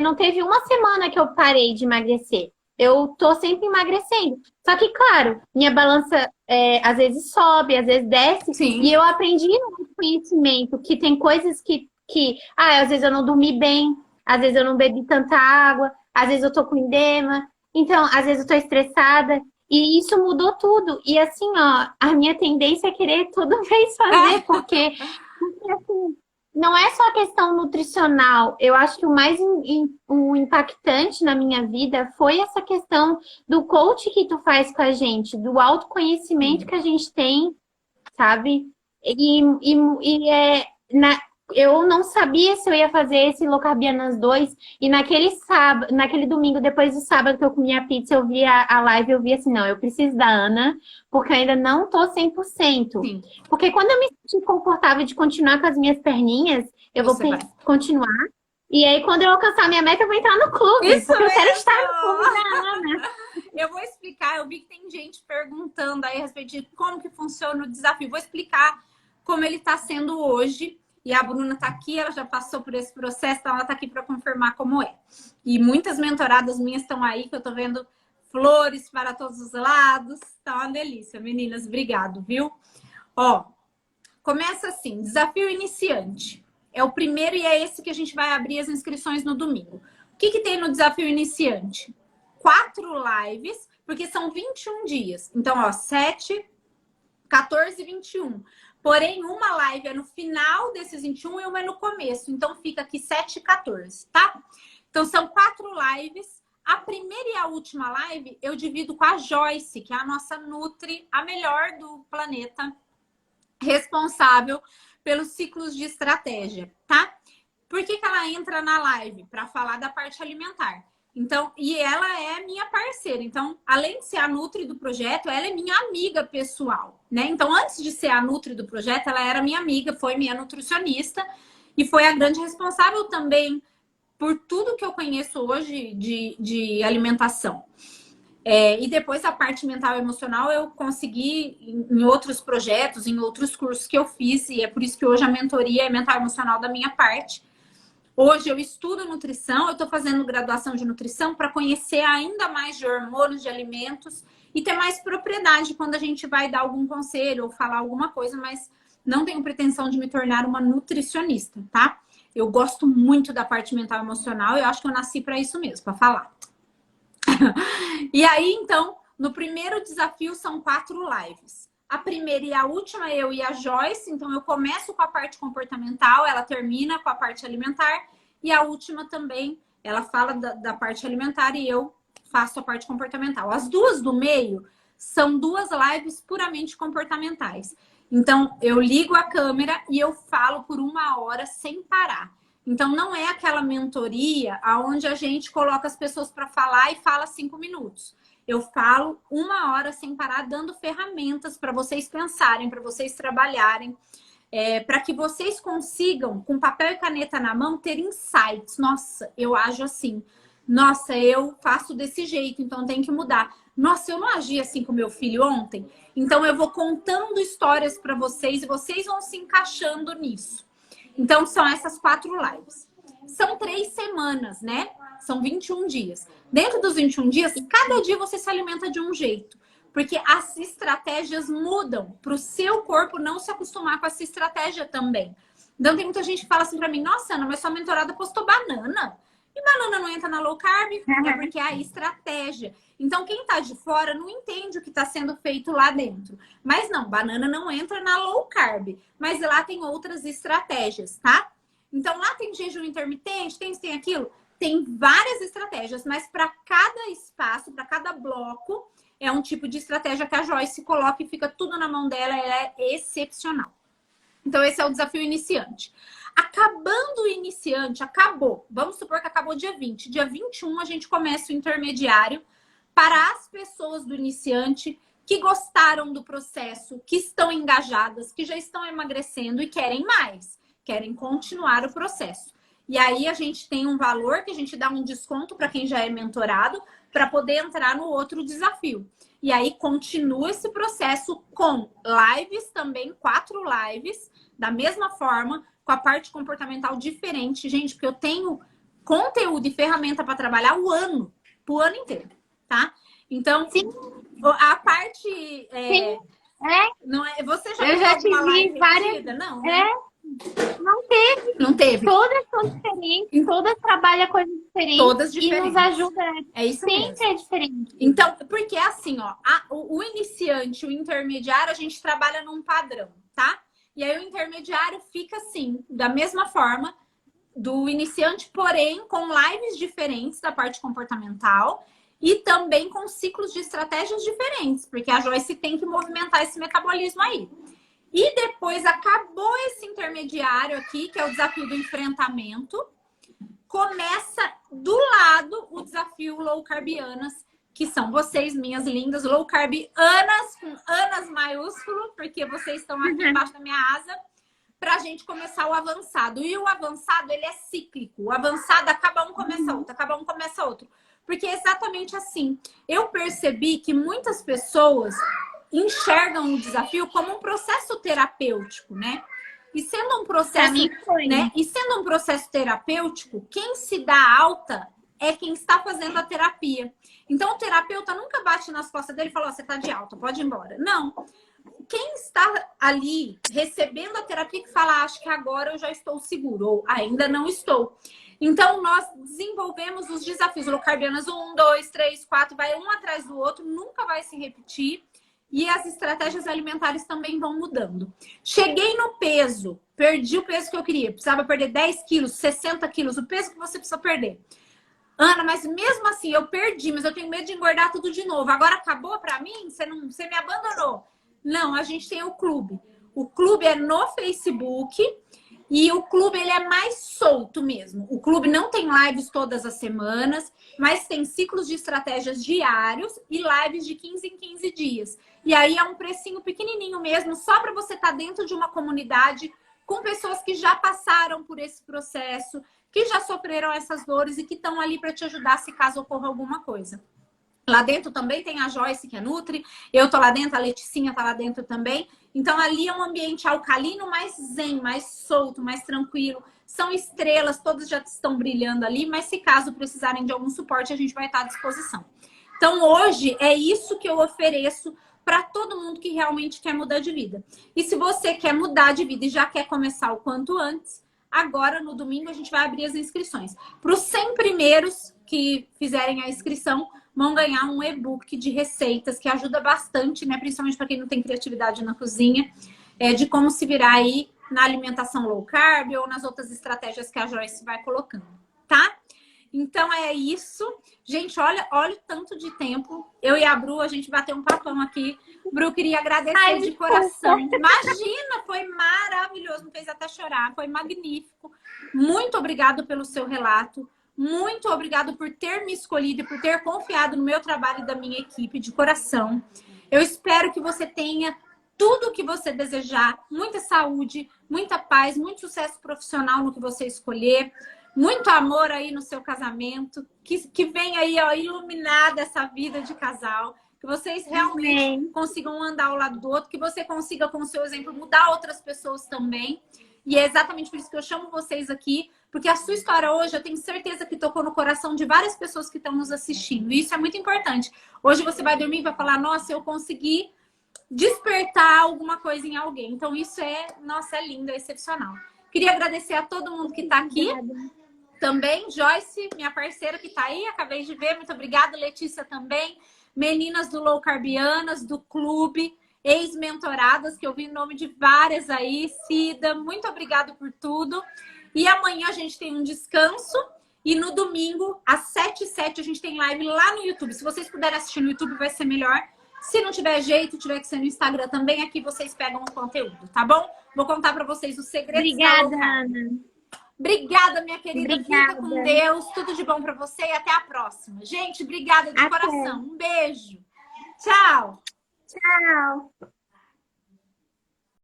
não teve uma semana que eu parei de emagrecer. Eu tô sempre emagrecendo. Só que, claro, minha balança às vezes sobe, às vezes desce. Sim. E eu aprendi no conhecimento que tem coisas que às vezes eu não dormi bem, às vezes eu não bebi tanta água, às vezes eu tô com edema. Então, às vezes eu tô estressada. E isso mudou tudo. E assim, ó, a minha tendência é querer toda vez fazer, porque assim, não é só a questão nutricional. Eu acho que o mais impactante na minha vida foi essa questão do coach que tu faz com a gente, do autoconhecimento que a gente tem, sabe? Eu não sabia se eu ia fazer esse Locarbianas 2. E naquele domingo, depois do sábado que eu comi a pizza, eu vi a live, eu vi assim, não, eu preciso da Ana, porque eu ainda não tô 100%. Sim. Porque quando eu me senti confortável de continuar com as minhas perninhas, eu vou continuar. E aí, quando eu alcançar a minha meta, eu vou entrar no clube. Isso porque mesmo. Eu quero estar no clube da Ana. Eu vou explicar, eu vi que tem gente perguntando aí a respeito de como que funciona o desafio. Vou explicar como ele está sendo hoje. E a Bruna está aqui, ela já passou por esse processo, então ela está aqui para confirmar como é. E muitas mentoradas minhas estão aí, que eu estou vendo flores para todos os lados. Tá uma delícia, meninas. Obrigado, viu? Ó, começa assim, desafio iniciante. É o primeiro e é esse que a gente vai abrir as inscrições no domingo. O que tem no desafio iniciante? 4 lives, porque são 21 dias. Então, ó, 7, 14 e 21. Porém, uma live é no final desses 21 e uma é no começo. Então, fica aqui 7 e 14, tá? Então, são 4 lives. A primeira e a última live eu divido com a Joyce, que é a nossa Nutri, a melhor do planeta, responsável pelos ciclos de estratégia, tá? Por que ela entra na live? Para falar da parte alimentar. Então, e ela é minha parceira. Então, além de ser a Nutri do projeto, ela é minha amiga pessoal, né? Então, antes de ser a Nutri do projeto, ela era minha amiga, foi minha nutricionista e foi a grande responsável também por tudo que eu conheço hoje de alimentação. E depois a parte mental e emocional eu consegui em outros projetos, em outros cursos que eu fiz, e é por isso que hoje a mentoria é mental e emocional da minha parte. Hoje eu estudo nutrição, eu estou fazendo graduação de nutrição para conhecer ainda mais de hormônios, de alimentos e ter mais propriedade quando a gente vai dar algum conselho ou falar alguma coisa, mas não tenho pretensão de me tornar uma nutricionista, tá? Eu gosto muito da parte mental e emocional e eu acho que eu nasci para isso mesmo, para falar. E aí, então, no primeiro desafio são 4 lives. A primeira e a última, eu e a Joyce. Então, eu começo com a parte comportamental, ela termina com a parte alimentar. E a última também, ela fala da parte alimentar e eu faço a parte comportamental. As duas do meio são 2 lives puramente comportamentais. Então, eu ligo a câmera e eu falo por 1 hora sem parar. Então, não é aquela mentoria onde a gente coloca as pessoas para falar e fala 5 minutos. Eu falo 1 hora sem parar, dando ferramentas para vocês pensarem, para vocês trabalharem, para que vocês consigam, com papel e caneta na mão, ter insights. Nossa, eu ajo assim. Nossa, eu faço desse jeito, então tem que mudar. Nossa, eu não agi assim com meu filho ontem. Então eu vou contando histórias para vocês e vocês vão se encaixando nisso. Então são essas 4 lives. São 3 semanas, né? São 21 dias. Dentro dos 21 dias, cada dia você se alimenta de um jeito. Porque as estratégias mudam para o seu corpo não se acostumar com essa estratégia também. Então tem muita gente que fala assim para mim, nossa, Ana, mas sua mentorada postou banana. E banana não entra na low carb? É porque é a estratégia. Então quem tá de fora não entende o que está sendo feito lá dentro. Mas não, banana não entra na low carb. Mas lá tem outras estratégias, tá? Então lá tem jejum intermitente, tem aquilo. Tem várias estratégias, mas para cada espaço, para cada bloco, é um tipo de estratégia que a Joyce coloca e fica tudo na mão dela, ela é excepcional. Então esse é o desafio iniciante. Acabando o iniciante, acabou. Vamos supor que acabou dia 20. Dia 21 a gente começa o intermediário para as pessoas do iniciante que gostaram do processo, que estão engajadas, que já estão emagrecendo e querem mais, querem continuar o processo. E aí a gente tem um valor que a gente dá um desconto para quem já é mentorado para poder entrar no outro desafio. E aí continua esse processo com lives também, 4 lives, da mesma forma, com a parte comportamental diferente, gente, porque eu tenho conteúdo e ferramenta para trabalhar o ano inteiro, tá? Então, Sim. a parte... Sim. Não é, você já eu já te vi várias... Não, né? Não teve. Não teve. Todas são diferentes, todas trabalham coisas diferentes. Todas diferentes. E nos ajuda. É isso sempre mesmo. É diferente. Então, porque assim, ó, o iniciante, o intermediário, a gente trabalha num padrão, tá? E aí o intermediário fica assim, da mesma forma do iniciante, porém com lives diferentes da parte comportamental e também com ciclos de estratégias diferentes, porque a Joyce tem que movimentar esse metabolismo aí. E depois acabou esse intermediário aqui, que é o desafio do enfrentamento, começa do lado o desafio low carbianas, que são vocês, minhas lindas, low carb Anas, com Anas maiúsculo, porque vocês estão aqui embaixo da minha asa, para a gente começar o avançado. E o avançado, ele é cíclico. O avançado, acaba um, começa outro, acaba um, começa outro. Porque é exatamente assim. Eu percebi que muitas pessoas enxergam o desafio como um processo terapêutico, né? E sendo um processo, né? E sendo um processo terapêutico, quem se dá alta é quem está fazendo a terapia. Então o terapeuta nunca bate nas costas dele e fala: oh, você está de alta, pode ir embora. Não. Quem está ali recebendo a terapia que fala: acho que agora eu já estou seguro, ou ainda não estou. Então nós desenvolvemos os desafios low carbianas 1, 2, 3, 4, vai um atrás do outro, nunca vai se repetir. E as estratégias alimentares também vão mudando. Cheguei no peso, perdi o peso que eu queria. Precisava perder 10 quilos, 60 quilos, o peso que você precisa perder. Ana, mas mesmo assim eu perdi, mas eu tenho medo de engordar tudo de novo. Agora acabou pra mim? Você me abandonou? Não, a gente tem o clube. O clube é no Facebook e o clube ele é mais solto mesmo. O clube não tem lives todas as semanas, mas tem ciclos de estratégias diários e lives de 15 em 15 dias. E aí é um precinho pequenininho mesmo, só para você estar dentro de uma comunidade com pessoas que já passaram por esse processo, que já sofreram essas dores e que estão ali para te ajudar se caso ocorra alguma coisa. Lá dentro também tem a Joyce, que é Nutri. Eu tô lá dentro, a Leticinha tá lá dentro também. Então ali é um ambiente alcalino, mais zen, mais solto, mais tranquilo. São estrelas, todas já estão brilhando ali, mas se caso precisarem de algum suporte, a gente vai estar à disposição. Então hoje é isso que eu ofereço para todo mundo que realmente quer mudar de vida. E se você quer mudar de vida e já quer começar o quanto antes, agora no domingo a gente vai abrir as inscrições. Para os 100 primeiros que fizerem a inscrição, vão ganhar um e-book de receitas que ajuda bastante, né? Principalmente para quem não tem criatividade na cozinha, de como se virar aí na alimentação low carb ou nas outras estratégias que a Joyce vai colocando, tá? Então é isso. Gente, olha o tanto de tempo. Eu e a Bru, a gente bateu um papão aqui. Bru, queria agradecer de coração. Imagina, foi maravilhoso. Me fez até chorar. Foi magnífico. Muito obrigado pelo seu relato. Muito obrigado por ter me escolhido e por ter confiado no meu trabalho e da minha equipe, de coração. Eu espero que você tenha tudo o que você desejar. Muita saúde, muita paz, muito sucesso profissional no que você escolher. Muito amor aí no seu casamento. Que venha aí, ó, iluminada essa vida de casal. que vocês realmente Amém. consigam andar ao lado do outro, que você consiga, com o seu exemplo, mudar outras pessoas também. E é exatamente por isso que eu chamo vocês aqui, porque a sua história hoje, eu tenho certeza que tocou no coração de várias pessoas que estão nos assistindo. E isso é muito importante. Hoje você vai dormir e vai falar, nossa, eu consegui despertar alguma coisa em alguém. Então isso é, nossa, é lindo, é excepcional. Queria agradecer a todo mundo que está aqui. Também, Joyce, minha parceira que está aí, acabei de ver. Muito obrigada, Letícia também. Meninas do Low Carbianas, do clube, ex-mentoradas, que eu vi o nome de várias aí. Cida, muito obrigada por tudo. E amanhã a gente tem um descanso. E no domingo, às 7h07, a gente tem live lá no YouTube. Se vocês puderem assistir no YouTube, vai ser melhor. Se não tiver jeito, tiver que ser no Instagram também, aqui vocês pegam o conteúdo, tá bom? Vou contar para vocês os segredos da Low Obrigada, Carb. Ana. Obrigada, minha querida. Obrigada. Fica com Deus. Tudo de bom para você e até a próxima. Gente, obrigada de Até. coração. Um beijo. Tchau. Tchau.